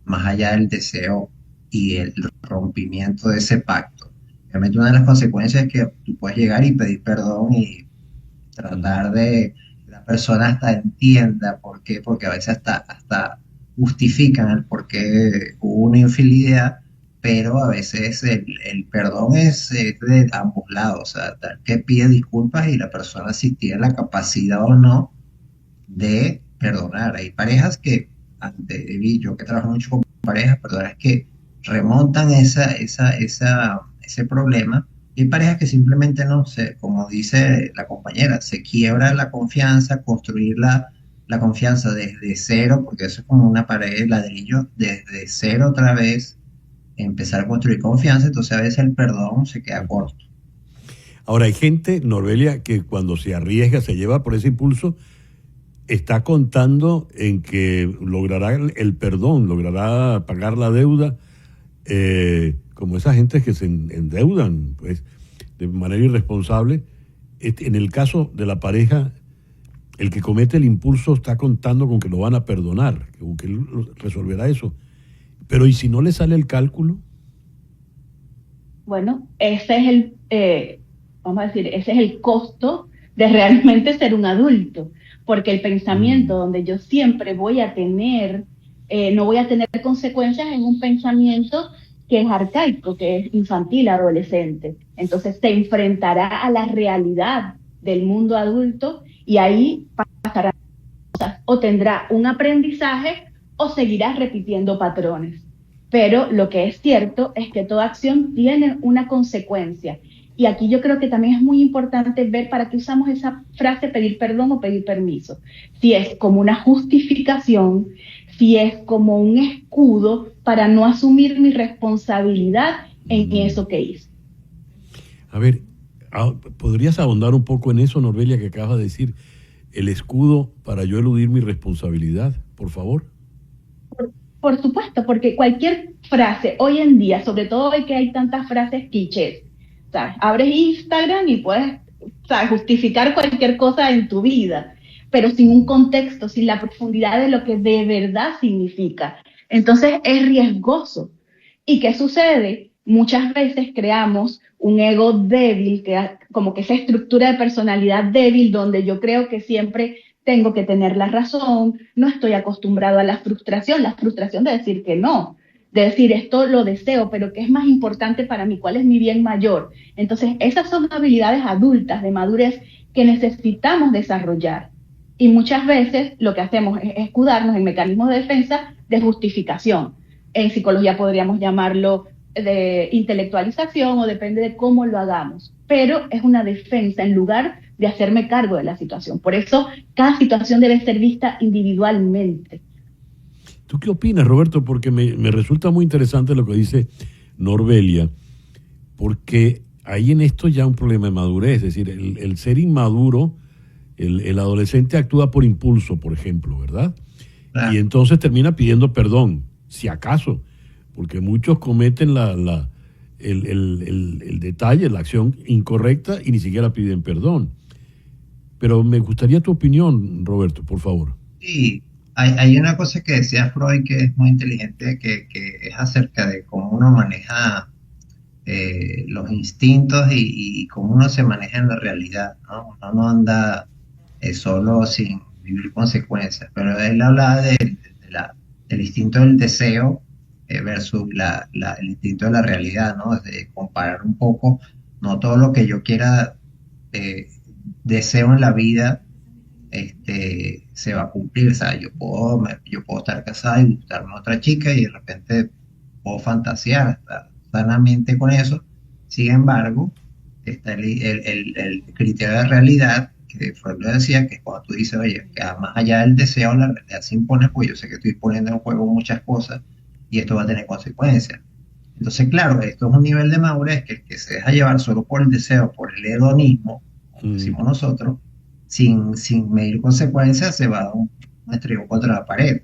más allá del deseo y el rompimiento de ese pacto, es Realmente una de las consecuencias es que tú puedes llegar y pedir perdón y tratar de que la persona hasta entienda por qué, porque a veces hasta justifican el por qué hubo una infidelidad, pero a veces el perdón es de ambos lados, o sea, que pide disculpas y la persona si tiene la capacidad o no de perdonar. Hay parejas que, yo que trabajo mucho con parejas, personas que remontan ese problema. Y hay parejas que simplemente no sé, como dice la compañera, se quiebra la confianza, construir la confianza desde cero, porque eso es como una pared de ladrillo, desde cero otra vez, empezar a construir confianza, entonces a veces el perdón se queda corto. Ahora, hay gente, Norbelia, que cuando se arriesga, se lleva por ese impulso, está contando en que logrará el perdón, logrará pagar la deuda, como esa gente que se endeudan pues, de manera irresponsable. En el caso de la pareja, el que comete el impulso está contando con que lo van a perdonar, que él resolverá eso. Pero ¿y si no le sale el cálculo? Bueno, ese es ese es el costo de realmente ser un adulto, porque el pensamiento donde yo siempre voy a tener, no voy a tener consecuencias en un pensamiento que es arcaico, que es infantil, adolescente. Entonces se enfrentará a la realidad del mundo adulto y ahí pasará cosas, o tendrá un aprendizaje o seguirá repitiendo patrones. Pero lo que es cierto es que toda acción tiene una consecuencia. Y aquí yo creo que también es muy importante ver para qué usamos esa frase pedir perdón o pedir permiso. Si es como una justificación, si es como un escudo para no asumir mi responsabilidad en eso que hice. A ver, ¿podrías ahondar un poco en eso, Norbelia, que acabas de decir? El escudo para yo eludir mi responsabilidad, por favor. Por supuesto, porque cualquier frase hoy en día, sobre todo hoy que hay tantas frases clichés, ¿sabes? Abres Instagram y puedes, ¿sabes?, justificar cualquier cosa en tu vida, pero sin un contexto, sin la profundidad de lo que de verdad significa. Entonces es riesgoso. ¿Y qué sucede? Muchas veces creamos un ego débil, como que esa estructura de personalidad débil donde yo creo que siempre tengo que tener la razón, no estoy acostumbrado a la frustración de decir que no, de decir esto lo deseo, pero ¿qué es más importante para mí? ¿Cuál es mi bien mayor? Entonces, esas son habilidades adultas de madurez que necesitamos desarrollar. Y muchas veces lo que hacemos es escudarnos en mecanismos de defensa de justificación. En psicología podríamos llamarlo de intelectualización o depende de cómo lo hagamos. Pero es una defensa en lugar de hacerme cargo de la situación. Por eso, cada situación debe ser vista individualmente. ¿Tú qué opinas, Roberto? Porque me resulta muy interesante lo que dice Norbelia, porque hay en esto ya un problema de madurez, es decir, el ser inmaduro, el adolescente actúa por impulso, por ejemplo, ¿verdad? Claro. Y entonces termina pidiendo perdón, si acaso, porque muchos cometen el detalle, la acción incorrecta y ni siquiera piden perdón. Pero me gustaría tu opinión, Roberto, por favor. Sí, hay una cosa que decía Freud que es muy inteligente, que es acerca de cómo uno maneja los instintos y cómo uno se maneja en la realidad, ¿no? Uno no anda solo sin vivir consecuencias, pero él hablaba del instinto del deseo versus el instinto de la realidad, ¿no? De comparar un poco, no todo lo que yo quiera deseo en la vida se va a cumplir. O sea, yo puedo estar casada y gustarme a otra chica y de repente puedo fantasear sanamente con eso. Sin embargo, está el criterio de realidad, que Freud lo decía, que cuando tú dices, oye, que más allá del deseo, la realidad se impone, pues yo sé que estoy poniendo en juego muchas cosas y esto va a tener consecuencias. Entonces, claro, esto es un nivel de madurez que se deja llevar solo por el deseo, por el hedonismo, como decimos nosotros, sin medir consecuencias, se va a dar un estribo contra la pared.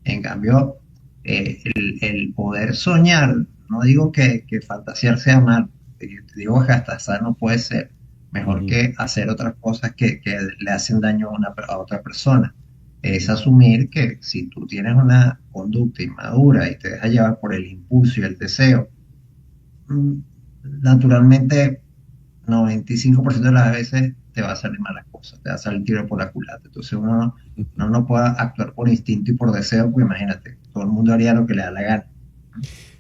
En cambio, el poder soñar, no digo que fantasear sea mal, yo te digo que hasta sano puede ser, mejor que hacer otras cosas que le hacen daño a otra persona. Es asumir que si tú tienes una conducta inmadura y te dejas llevar por el impulso y el deseo, naturalmente 95% de las veces te va a salir malas cosas, te va a salir tiro por la culata. Entonces uno no puede actuar por instinto y por deseo, pues imagínate, todo el mundo haría lo que le da la gana.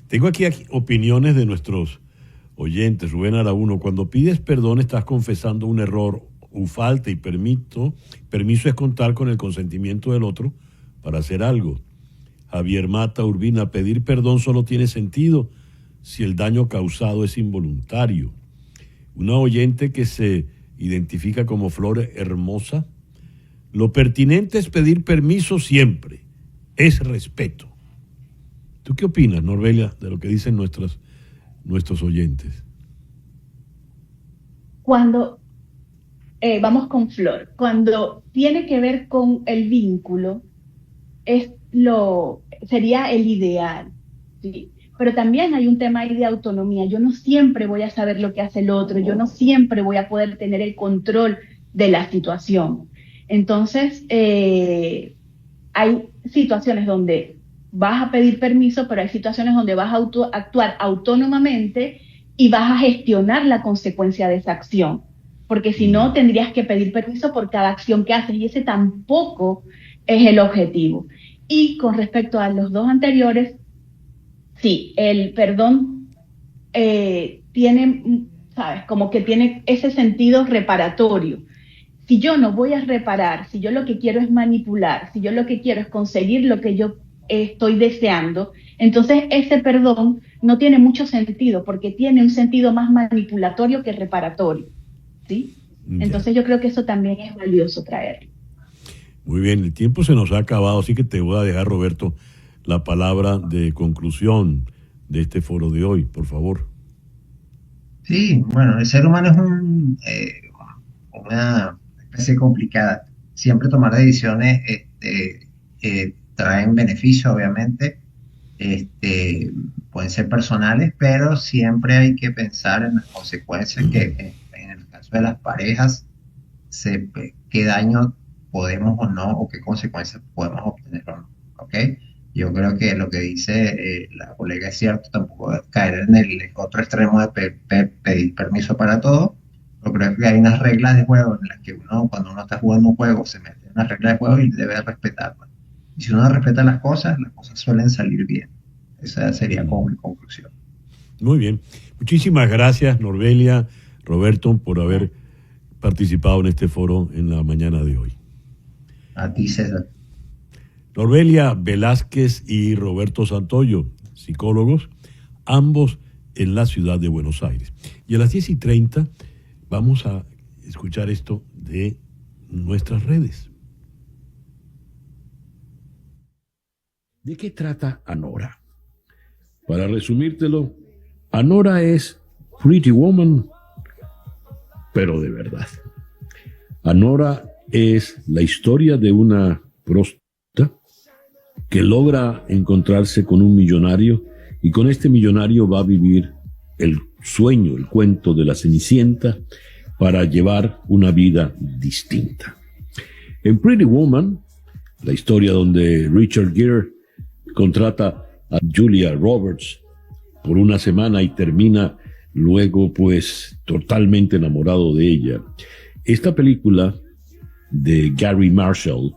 Tengo aquí opiniones de nuestros oyentes. Rubén Araújo: cuando pides perdón estás confesando un error o falta, y permiso es contar con el consentimiento del otro para hacer algo. Javier Mata Urbina: pedir perdón solo tiene sentido si el daño causado es involuntario. Una oyente que se identifica como Flor Hermosa: lo pertinente es pedir permiso siempre, es respeto. ¿Tú qué opinas, Norbelia, de lo que dicen nuestros oyentes? Cuando, vamos con Flor, cuando tiene que ver con el vínculo, sería el ideal, ¿sí? Pero también hay un tema ahí de autonomía. Yo no siempre voy a saber lo que hace el otro, yo no siempre voy a poder tener el control de la situación. Entonces, hay situaciones donde vas a pedir permiso, pero hay situaciones donde vas a actuar autónomamente y vas a gestionar la consecuencia de esa acción. Porque si no, tendrías que pedir permiso por cada acción que haces, y ese tampoco es el objetivo. Y con respecto a los dos anteriores, sí, el perdón tiene, ¿sabes? Como que tiene ese sentido reparatorio. Si yo no voy a reparar, si yo lo que quiero es manipular, si yo lo que quiero es conseguir lo que yo estoy deseando, entonces ese perdón no tiene mucho sentido, porque tiene un sentido más manipulatorio que reparatorio, ¿sí? Entonces yo creo que eso también es valioso traerlo. Muy bien, el tiempo se nos ha acabado, así que te voy a dejar, Roberto, la palabra de conclusión de este foro de hoy, por favor. Sí, bueno, el ser humano es una especie complicada. Siempre tomar decisiones traen beneficios, obviamente, pueden ser personales, pero siempre hay que pensar en las consecuencias que en el caso de las parejas, qué daño podemos o no, o qué consecuencias podemos obtener o no, ¿ok? Yo creo que lo que dice la colega es cierto, tampoco caer en el otro extremo de pedir permiso para todo. Yo creo que hay unas reglas de juego en las que cuando uno está jugando un juego, se mete en unas reglas de juego y debe respetarlas. Y si uno respeta las cosas suelen salir bien. Esa sería como mi conclusión. Muy bien. Muchísimas gracias, Norbelia, Roberto, por haber participado en este foro en la mañana de hoy. A ti, César. Norbelia Velázquez y Roberto Santoyo, psicólogos, ambos en la ciudad de Buenos Aires. Y a las 10:30 vamos a escuchar esto de nuestras redes. ¿De qué trata Anora? Para resumírtelo, Anora es Pretty Woman, pero de verdad. Anora es la historia de una próstata que logra encontrarse con un millonario, y con este millonario va a vivir el sueño, el cuento de la Cenicienta, para llevar una vida distinta. En Pretty Woman, la historia donde Richard Gere contrata a Julia Roberts por una semana y termina luego pues totalmente enamorado de ella. Esta película de Gary Marshall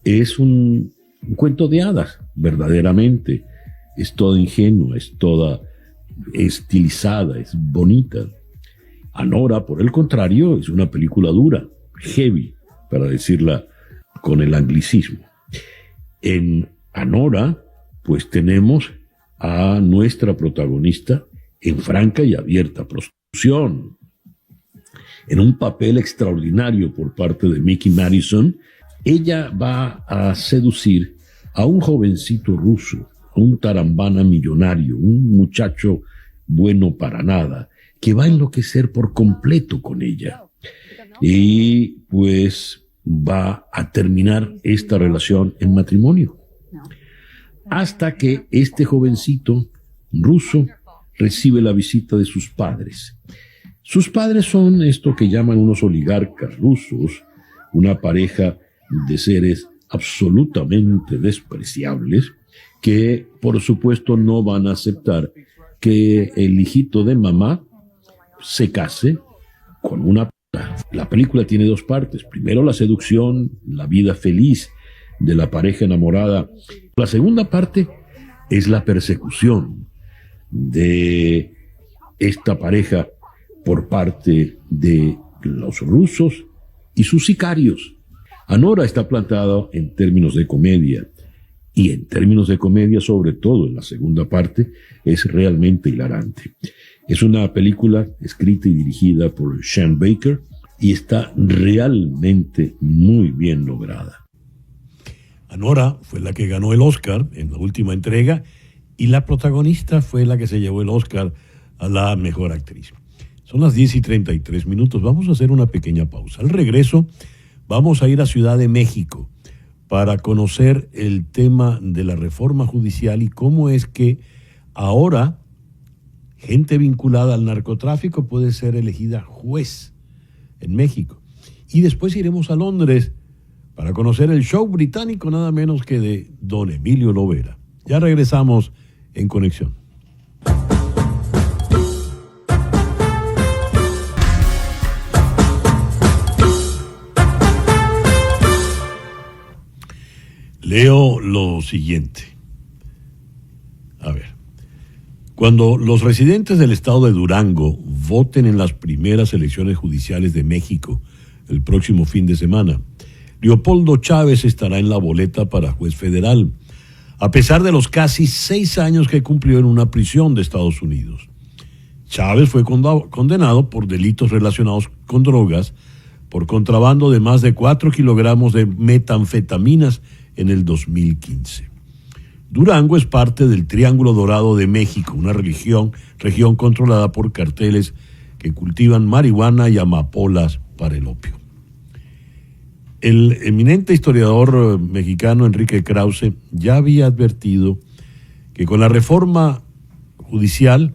es un cuento de hadas, verdaderamente. Es toda ingenua, es toda estilizada, es bonita. Anora, por el contrario, es una película dura, heavy, para decirla con el anglicismo. En Anora, pues tenemos a nuestra protagonista en franca y abierta prostitución, en un papel extraordinario por parte de Mickey Madison. Ella va a seducir a un jovencito ruso, un tarambana millonario, un muchacho bueno para nada, que va a enloquecer por completo con ella. Y pues va a terminar esta relación en matrimonio. Hasta que este jovencito ruso recibe la visita de sus padres. Sus padres son esto que llaman unos oligarcas rusos, una pareja de seres absolutamente despreciables, que por supuesto no van a aceptar que el hijito de mamá se case con una... La película tiene dos partes. Primero la seducción, la vida feliz de la pareja enamorada. La segunda parte es la persecución de esta pareja por parte de los rusos y sus sicarios. Anora está plantado en términos de comedia, y en términos de comedia, sobre todo en la segunda parte, es realmente hilarante. Es una película escrita y dirigida por Sean Baker y está realmente muy bien lograda. Anora fue la que ganó el Oscar en la última entrega y la protagonista fue la que se llevó el Oscar a la mejor actriz. Son las 10:33. Vamos a hacer una pequeña pausa. Al regreso vamos a ir a Ciudad de México para conocer el tema de la reforma judicial y cómo es que ahora gente vinculada al narcotráfico puede ser elegida juez en México. Y después iremos a Londres para conocer el show británico nada menos que de Don Emilio Lovera. Ya regresamos en Conexión. Leo lo siguiente. A ver. Cuando los residentes del estado de Durango voten en las primeras elecciones judiciales de México el próximo fin de semana, Leopoldo Chávez estará en la boleta para juez federal, a pesar de los casi 6 años que cumplió en una prisión de Estados Unidos. Chávez fue condenado por delitos relacionados con drogas, por contrabando de más de 4 kilogramos de metanfetaminas en el 2015. Durango es parte del Triángulo Dorado de México, una región controlada por carteles que cultivan marihuana y amapolas para el opio. El eminente historiador mexicano Enrique Krause ya había advertido que con la reforma judicial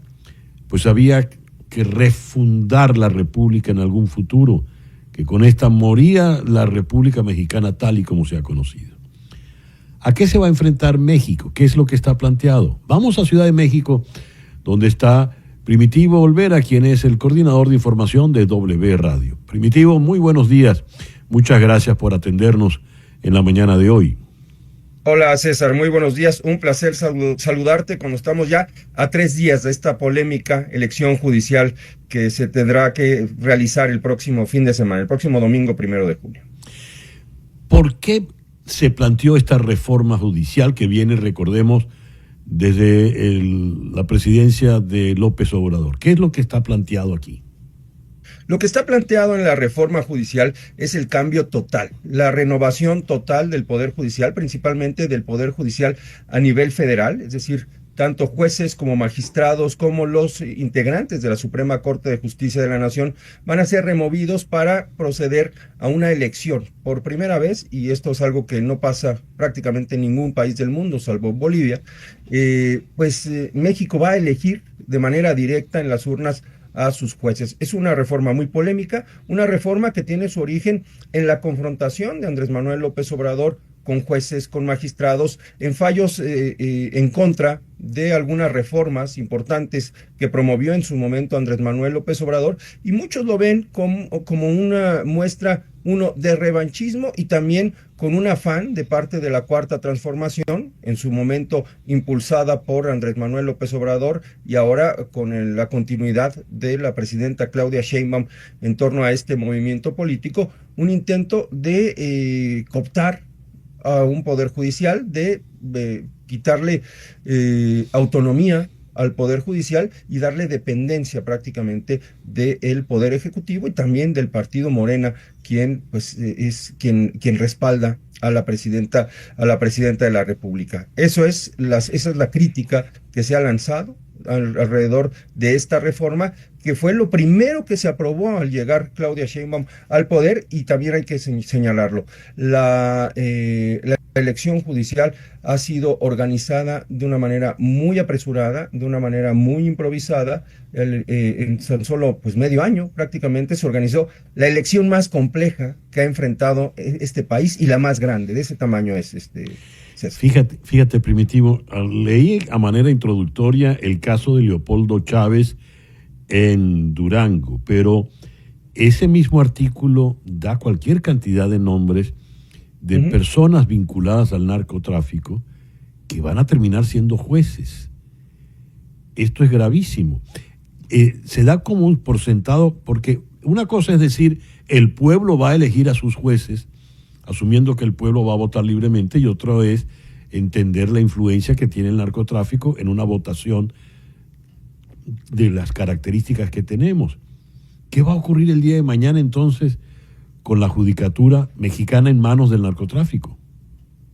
pues había que refundar la república en algún futuro, que con esta moría la República Mexicana tal y como se ha conocido. ¿A qué se va a enfrentar México? ¿Qué es lo que está planteado? Vamos a Ciudad de México, donde está Primitivo Olvera, quien es el coordinador de información de W Radio. Primitivo, muy buenos días. Muchas gracias por atendernos en la mañana de hoy. Hola César, muy buenos días. Un placer saludarte cuando estamos ya a 3 días de esta polémica elección judicial que se tendrá que realizar el próximo fin de semana, el próximo domingo 1 de junio. ¿Por qué se planteó esta reforma judicial que viene, recordemos, desde la presidencia de López Obrador? ¿Qué es lo que está planteado aquí? Lo que está planteado en la reforma judicial es el cambio total, la renovación total del Poder Judicial, principalmente del Poder Judicial a nivel federal, es decir, tanto jueces como magistrados como los integrantes de la Suprema Corte de Justicia de la Nación van a ser removidos para proceder a una elección por primera vez, y esto es algo que no pasa prácticamente en ningún país del mundo, salvo Bolivia. México va a elegir de manera directa en las urnas a sus jueces. Es una reforma muy polémica, una reforma que tiene su origen en la confrontación de Andrés Manuel López Obrador con jueces, con magistrados, en fallos en contra de algunas reformas importantes que promovió en su momento Andrés Manuel López Obrador, y muchos lo ven como una muestra, de revanchismo y también con un afán de parte de la Cuarta Transformación, en su momento impulsada por Andrés Manuel López Obrador y ahora con la continuidad de la presidenta Claudia Sheinbaum en torno a este movimiento político, un intento de cooptar a un poder judicial, de quitarle autonomía al Poder Judicial y darle dependencia prácticamente del Poder Ejecutivo y también del partido Morena, quien es quien respalda a la presidenta de la República. Esa es la crítica que se ha lanzado alrededor de esta reforma, que fue lo primero que se aprobó al llegar Claudia Sheinbaum al poder, y también hay que señalarlo. La elección judicial ha sido organizada de una manera muy apresurada, de una manera muy improvisada. En tan solo medio año prácticamente se organizó la elección más compleja que ha enfrentado este país y la más grande, de ese tamaño es Fíjate, Primitivo, leí a manera introductoria el caso de Leopoldo Chávez en Durango, pero ese mismo artículo da cualquier cantidad de nombres de personas vinculadas al narcotráfico que van a terminar siendo jueces. Esto es gravísimo. Se da como por sentado, porque una cosa es decir, el pueblo va a elegir a sus jueces, asumiendo que el pueblo va a votar libremente, y otro es entender la influencia que tiene el narcotráfico en una votación de las características que tenemos. ¿Qué va a ocurrir el día de mañana entonces con la judicatura mexicana en manos del narcotráfico?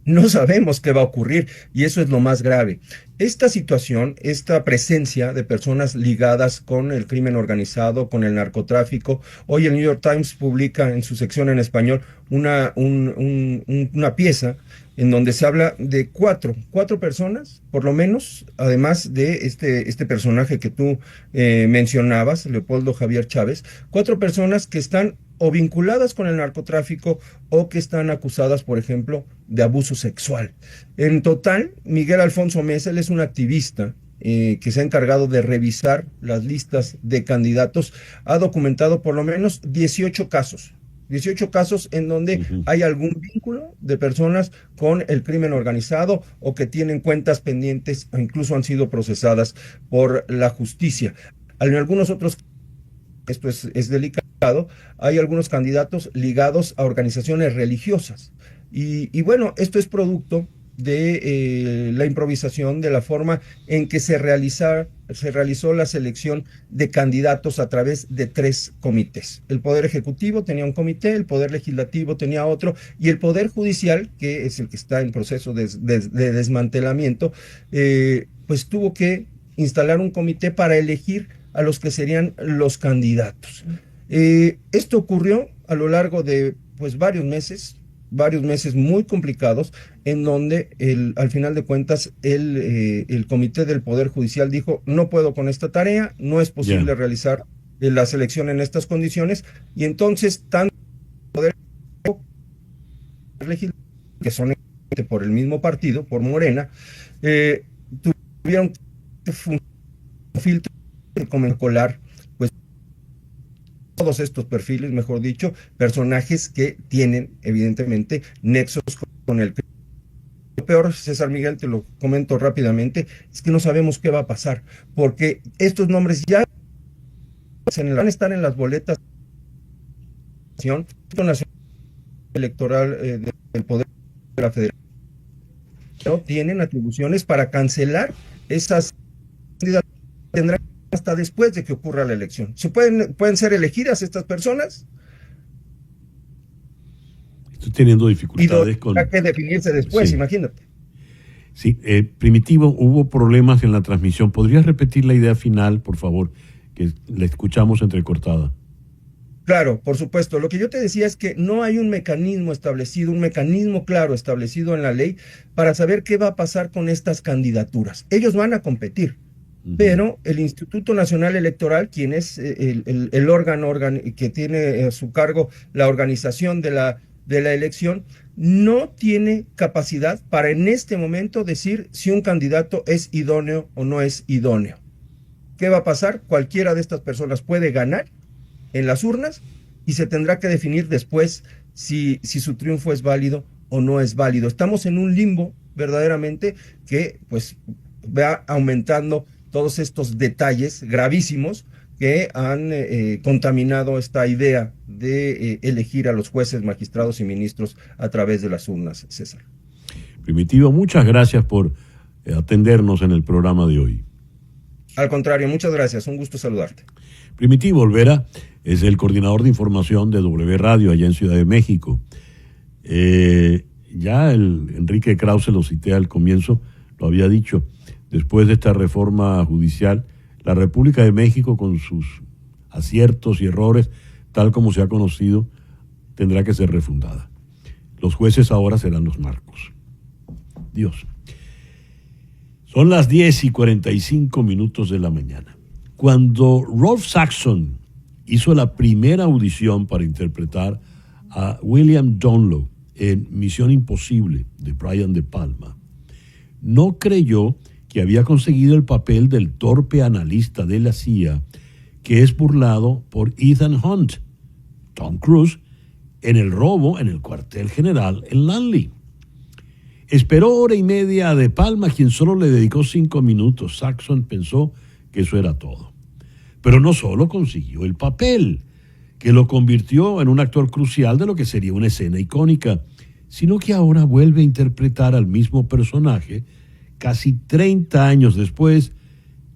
No sabemos qué va a ocurrir y eso es lo más grave. Esta situación, esta presencia de personas ligadas con el crimen organizado, con el narcotráfico. Hoy el New York Times publica en su sección en español una pieza en donde se habla de cuatro personas, por lo menos, además de este personaje que tú mencionabas, Leopoldo Javier Chávez, 4 personas que están o vinculadas con el narcotráfico o que están acusadas, por ejemplo, de abuso sexual. En total, Miguel Alfonso Mesa, él es un activista que se ha encargado de revisar las listas de candidatos, ha documentado por lo menos 18 casos en donde hay algún vínculo de personas con el crimen organizado o que tienen cuentas pendientes o incluso han sido procesadas por la justicia. En algunos otros, esto es delicado, hay algunos candidatos ligados a organizaciones religiosas. Y bueno, esto es producto de la improvisación, de la forma en que se realizó la selección de candidatos a través de 3 comités. El Poder Ejecutivo tenía un comité, el Poder Legislativo tenía otro, y el Poder Judicial, que es el que está en proceso de desmantelamiento, pues tuvo que instalar un comité para elegir a los que serían los candidatos. Esto ocurrió a lo largo de pues varios meses muy complicados, en donde al final de cuentas el comité del Poder Judicial dijo: no puedo con esta tarea, no es posible realizar la selección en estas condiciones, y entonces tanto el Poder Legislativo, que son por el mismo partido, por Morena, tuvieron un filtro como colar pues todos estos perfiles, mejor dicho, personajes que tienen evidentemente nexos con el crimen. Lo peor, César Miguel, te lo comento rápidamente, es que no sabemos qué va a pasar, porque estos nombres ya van a estar en las boletas de la Nacional Electoral del Poder de la Federación. No tienen atribuciones para cancelar esas candidatas, tendrán hasta después de que ocurra la elección. ¿Pueden ser elegidas estas personas? Estoy teniendo dificultades con... Hay que definirse después, imagínate. Sí, Primitivo, hubo problemas en la transmisión. ¿Podrías repetir la idea final, por favor? Que la escuchamos entrecortada. Claro, por supuesto. Lo que yo te decía es que no hay un mecanismo establecido, un mecanismo claro establecido en la ley para saber qué va a pasar con estas candidaturas. Ellos van a competir, pero el Instituto Nacional Electoral, quien es el órgano que tiene a su cargo la organización de la elección, no tiene capacidad para en este momento decir si un candidato es idóneo o no es idóneo. ¿Qué va a pasar? Cualquiera de estas personas puede ganar en las urnas y se tendrá que definir después si su triunfo es válido o no es válido. Estamos en un limbo verdaderamente que pues va aumentando todos estos detalles gravísimos que han contaminado esta idea de elegir a los jueces, magistrados y ministros a través de las urnas, César. Primitivo, muchas gracias por atendernos en el programa de hoy. Al contrario, muchas gracias, un gusto saludarte. Primitivo Olvera es el coordinador de información de W Radio allá en Ciudad de México. Ya el Enrique Krause, lo cité al comienzo, lo había dicho, después de esta reforma judicial, la República de México, con sus aciertos y errores, tal como se ha conocido, tendrá que ser refundada. Los jueces ahora serán los narcos. Dios. Son las 10:45 de la mañana. Cuando Rolf Saxon hizo la primera audición para interpretar a William Dunlow en Misión Imposible de Brian De Palma, no creyó que había conseguido el papel del torpe analista de la CIA que es burlado por Ethan Hunt, Tom Cruise, en el robo en el cuartel general en Langley. Esperó hora y media a De Palma, quien solo le dedicó 5 minutos. Saxon pensó que eso era todo. Pero no solo consiguió el papel, que lo convirtió en un actor crucial de lo que sería una escena icónica, sino que ahora vuelve a interpretar al mismo personaje casi 30 años después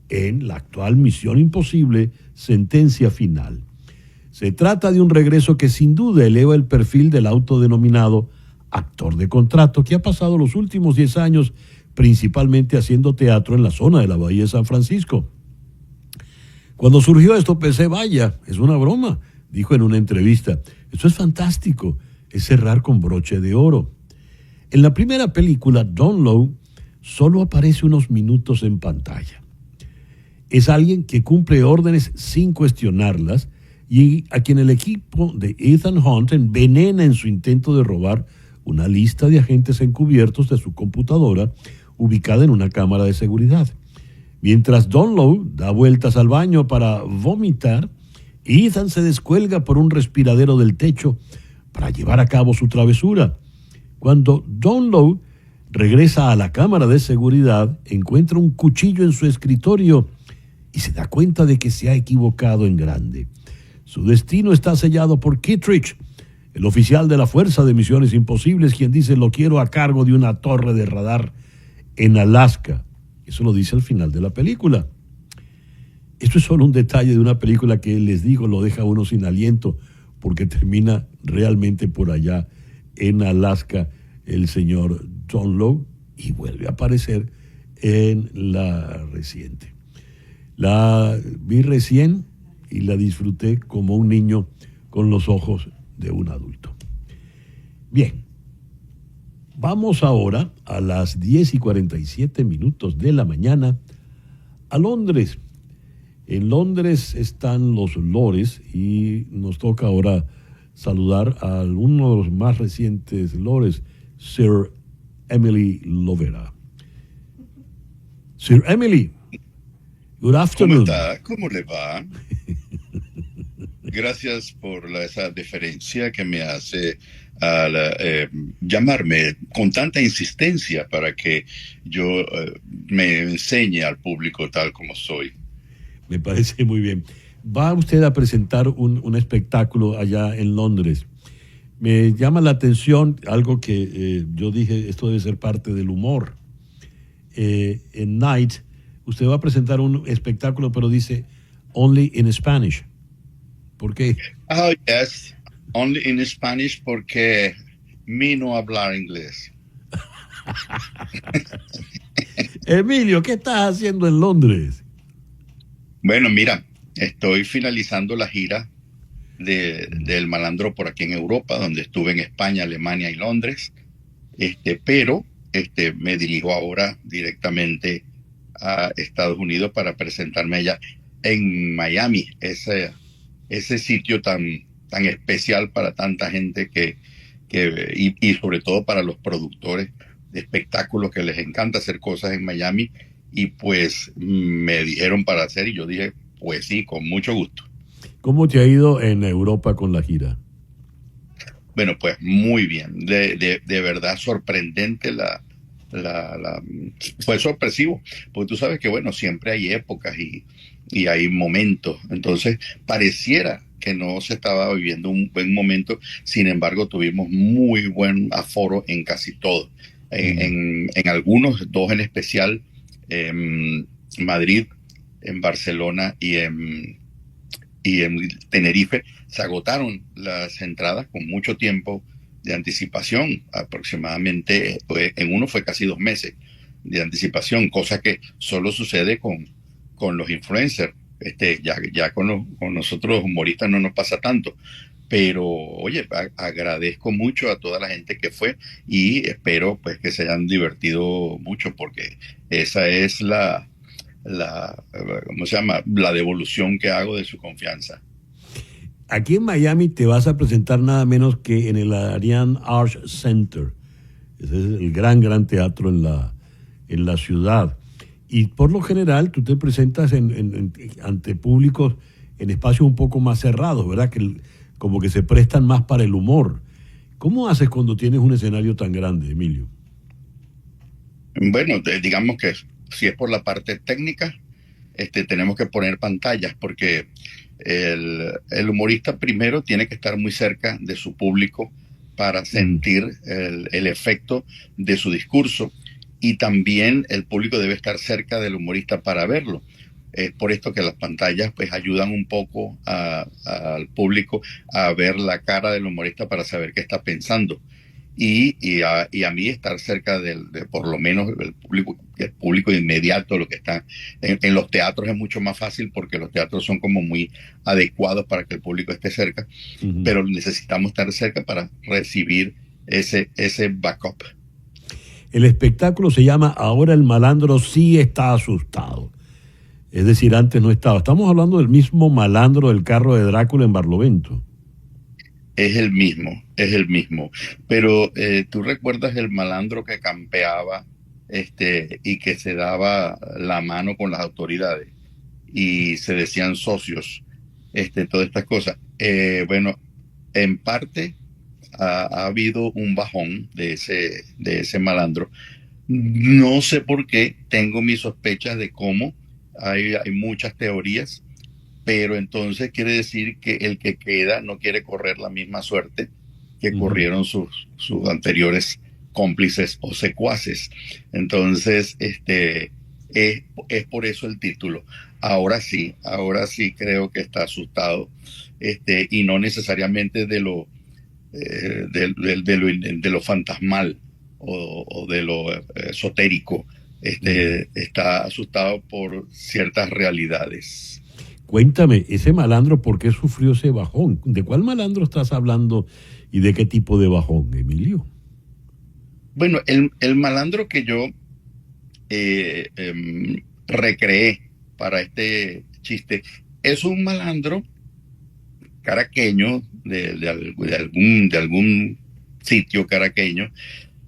en la actual Misión Imposible, Sentencia Final. Se trata de un regreso que sin duda eleva el perfil del autodenominado actor de contrato, que ha pasado los últimos 10 años principalmente haciendo teatro en la zona de la Bahía de San Francisco. Cuando surgió esto pensé, vaya, es una broma, dijo en una entrevista. Esto es fantástico, es cerrar con broche de oro. En la primera película, Don Lowe solo aparece unos minutos en pantalla. Es alguien que cumple órdenes sin cuestionarlas y a quien el equipo de Ethan Hunt envenena en su intento de robar una lista de agentes encubiertos de su computadora ubicada en una cámara de seguridad. Mientras Don Lowe da vueltas al baño para vomitar, Ethan se descuelga por un respiradero del techo para llevar a cabo su travesura. Cuando Don Lowe regresa a la cámara de seguridad, encuentra un cuchillo en su escritorio y se da cuenta de que se ha equivocado en grande. Su destino está sellado por Kittredge, el oficial de la Fuerza de Misiones Imposibles, quien dice: lo quiero a cargo de una torre de radar en Alaska. Eso lo dice al final de la película. Esto es solo un detalle de una película que, les digo, lo deja a uno sin aliento, porque termina realmente por allá en Alaska el señor Don Lowe y vuelve a aparecer en la reciente. La vi recién y la disfruté como un niño con los ojos de un adulto. Bien, vamos ahora a las 10:47 de la mañana a Londres. En Londres están los lores y nos toca ahora saludar a uno de los más recientes lores, Sir Emily Lovera. Sir Emily, good afternoon. ¿Cómo está? ¿Cómo le va? Gracias por esa deferencia que me hace al llamarme con tanta insistencia para que yo me enseñe al público tal como soy. Me parece muy bien. Va usted a presentar un espectáculo allá en Londres. Me llama la atención algo que yo dije, esto debe ser parte del humor. En Night, usted va a presentar un espectáculo, pero dice Only in Spanish. ¿Por qué? Oh, yes. Only in Spanish porque mi no hablar inglés. Emilio, ¿qué estás haciendo en Londres? Bueno, mira, estoy finalizando la gira del Malandro por aquí en Europa, donde estuve en España, Alemania y Londres. Pero me dirijo ahora directamente a Estados Unidos para presentarme allá en Miami, ese sitio tan especial para tanta gente y sobre todo para los productores de espectáculos que les encanta hacer cosas en Miami. Y pues me dijeron para hacer y yo dije, pues sí, con mucho gusto. ¿Cómo te ha ido en Europa con la gira? Bueno, pues muy bien. De verdad sorprendente fue sorpresivo, porque tú sabes que bueno, siempre hay épocas y hay momentos. Entonces pareciera que no se estaba viviendo un buen momento. Sin embargo, tuvimos muy buen aforo en casi todo. En algunos, dos en especial, en Madrid, en Barcelona y en Tenerife, se agotaron las entradas con mucho tiempo de anticipación, aproximadamente, en uno fue casi 2 meses de anticipación, cosa que solo sucede con los influencers. Ya con nosotros los humoristas no nos pasa tanto, pero oye, agradezco mucho a toda la gente que fue y espero pues que se hayan divertido mucho, porque esa es ¿cómo se llama? La devolución que hago de su confianza. Aquí en Miami te vas a presentar nada menos que en el Ariane Arts Center. Ese es el gran teatro en la ciudad. Y por lo general tú te presentas ante públicos en espacios un poco más cerrados, ¿verdad? Como que se prestan más para el humor. ¿Cómo haces cuando tienes un escenario tan grande, Emilio? Bueno, digamos que si es por la parte técnica, tenemos que poner pantallas porque el humorista primero tiene que estar muy cerca de su público para sentir el efecto de su discurso, y también el público debe estar cerca del humorista para verlo. Es por esto que las pantallas pues ayudan un poco al público a ver la cara del humorista para saber qué está pensando. Y a mí estar cerca de por lo menos el público inmediato, lo que está en los teatros es mucho más fácil porque los teatros son como muy adecuados para que el público esté cerca, pero necesitamos estar cerca para recibir ese backup. El espectáculo se llama Ahora el malandro sí está asustado. Es decir, antes no estaba. Estamos hablando del mismo malandro del carro de Drácula en Barlovento. Es el mismo. Pero ¿tú recuerdas el malandro que campeaba y que se daba la mano con las autoridades y se decían socios, todas estas cosas? Bueno, en parte ha habido un bajón de ese malandro. No sé por qué, tengo mis sospechas de cómo. Hay muchas teorías, pero entonces quiere decir que el que queda no quiere correr la misma suerte que corrieron sus anteriores cómplices o secuaces. Entonces, es por eso el título. Ahora sí creo que está asustado, y no necesariamente de lo fantasmal o de lo esotérico. Está asustado por ciertas realidades. Cuéntame, ese malandro, ¿por qué sufrió ese bajón? ¿De cuál malandro estás hablando y de qué tipo de bajón, Emilio? Bueno, el malandro que yo recreé para este chiste es un malandro caraqueño de algún sitio caraqueño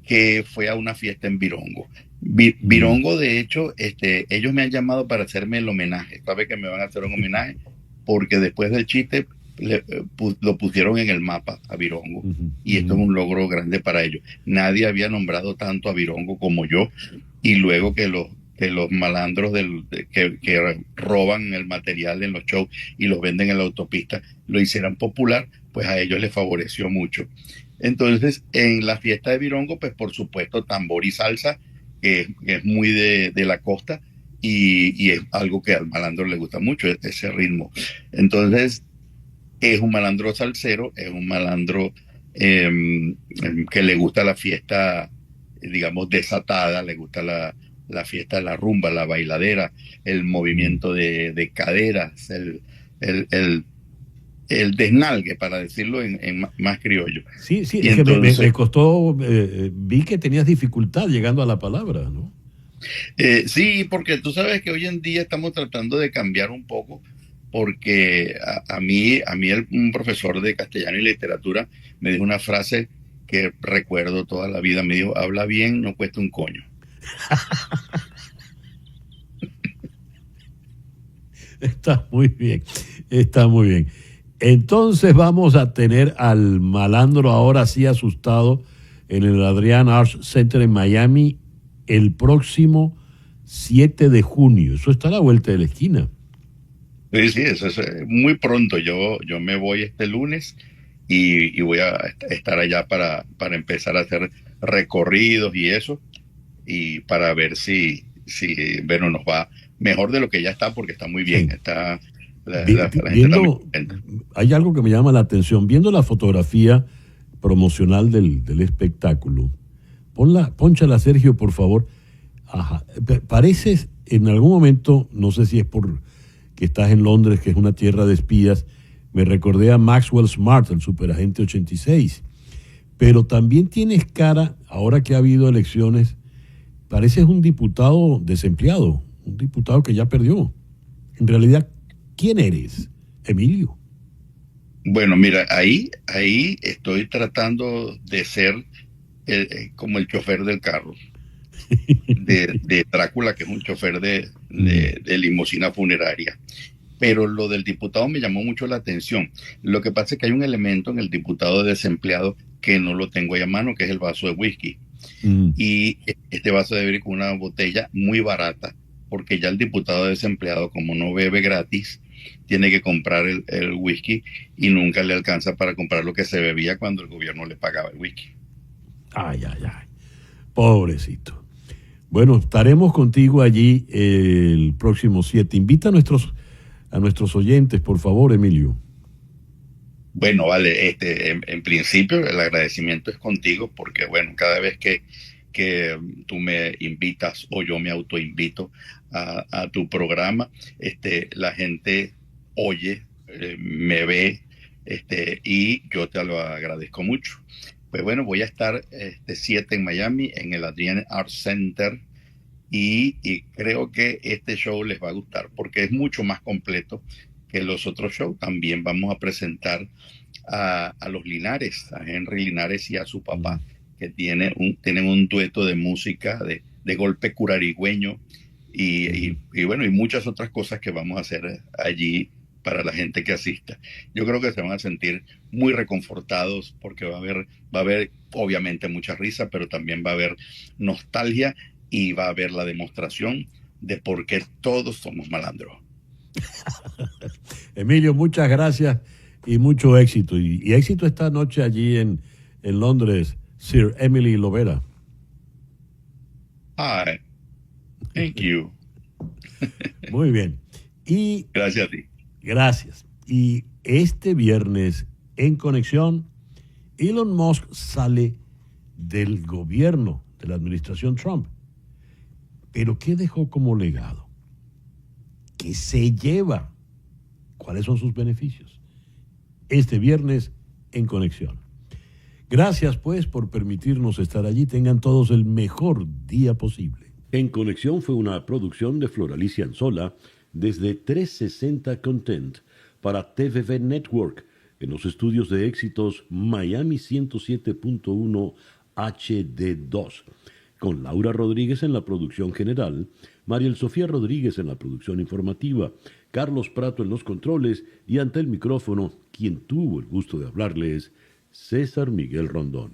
que fue a una fiesta en Virongo. Virongo, de hecho, ellos me han llamado para hacerme el homenaje. Sabe que me van a hacer un homenaje porque después del chiste lo pusieron en el mapa a Virongo, y esto es un logro grande para ellos. Nadie había nombrado tanto a Virongo como yo, y luego que los malandros que roban el material en los shows y los venden en la autopista lo hicieran popular, pues a ellos les favoreció mucho. Entonces, en la fiesta de Virongo, pues por supuesto tambor y salsa, que es muy de la costa, y es algo que al malandro le gusta mucho, ese ritmo. Entonces, es un malandro salsero, es un malandro que le gusta la fiesta, digamos, desatada, le gusta la fiesta, la rumba, la bailadera, el movimiento de caderas, el desnalgue, para decirlo en más criollo. Sí, y es entonces, que me costó, vi que tenías dificultad llegando a la palabra, ¿no? Sí, porque tú sabes que hoy en día estamos tratando de cambiar un poco, porque a mí un profesor de castellano y literatura me dijo una frase que recuerdo toda la vida, me dijo: habla bien, no cuesta un coño. Está muy bien. Entonces vamos a tener al malandro ahora sí asustado en el Adrián Arts Center en Miami el próximo 7 de junio. Eso está a la vuelta de la esquina. Sí, eso es muy pronto. Yo me voy este lunes y voy a estar allá para empezar a hacer recorridos y eso, y para ver si bueno, nos va mejor de lo que ya está, porque está muy bien. Sí. Está la gente está muy contenta. Hay algo que me llama la atención. Viendo la fotografía promocional del espectáculo, pónchala, Sergio, por favor. Ajá. Pareces en algún momento, no sé si es por que estás en Londres, que es una tierra de espías, me recordé a Maxwell Smart, el superagente 86. Pero también tienes cara, ahora que ha habido elecciones, pareces un diputado desempleado, un diputado que ya perdió. En realidad, ¿quién eres, Emilio? Bueno, mira, ahí estoy tratando de ser como el chofer del carro de Drácula, que es un chofer de limusina funeraria. Pero lo del diputado me llamó mucho la atención. Lo que pasa es que hay un elemento en el diputado desempleado que no lo tengo ahí a mano, que es el vaso de whisky. Y este vaso debe ir con una botella muy barata, porque ya el diputado desempleado, como no bebe gratis, tiene que comprar el whisky y nunca le alcanza para comprar lo que se bebía cuando el gobierno le pagaba el whisky. Ay. Pobrecito. Bueno, estaremos contigo allí el próximo 7. Invita a nuestros oyentes, por favor, Emilio. Bueno, vale, en principio el agradecimiento es contigo, porque bueno, cada vez que tú me invitas o yo me autoinvito a tu programa, la gente oye, me ve, y yo te lo agradezco mucho. Pues bueno, voy a estar 7 en Miami, en el Adrienne Arts Center, y creo que este show les va a gustar, porque es mucho más completo que los otros shows. También vamos a presentar a los Linares, a Henry Linares y a su papá, que tienen un dueto de música de golpe curarigüeño y bueno, y muchas otras cosas que vamos a hacer allí para la gente que asista. Yo creo que se van a sentir muy reconfortados, porque va a haber obviamente mucha risa, pero también va a haber nostalgia y va a haber la demostración de por qué todos somos malandros. Emilio, muchas gracias y mucho éxito. Y éxito esta noche allí en Londres, Sir Emily Lovera. Hi. Thank you. Muy bien. Y gracias a ti. Gracias. Y este viernes, en Conexión, Elon Musk sale del gobierno de la administración Trump. Pero ¿qué dejó como legado? ¿Qué se lleva? ¿Cuáles son sus beneficios? Este viernes en Conexión. Gracias pues por permitirnos estar allí. Tengan todos el mejor día posible. En Conexión fue una producción de Floralicia Anzola desde 360 Content para TVV Network en los estudios de éxitos Miami 107.1 HD2. Con Laura Rodríguez en la producción general, Mariel Sofía Rodríguez en la producción informativa, Carlos Prato en los controles y ante el micrófono, quien tuvo el gusto de hablarles, César Miguel Rondón.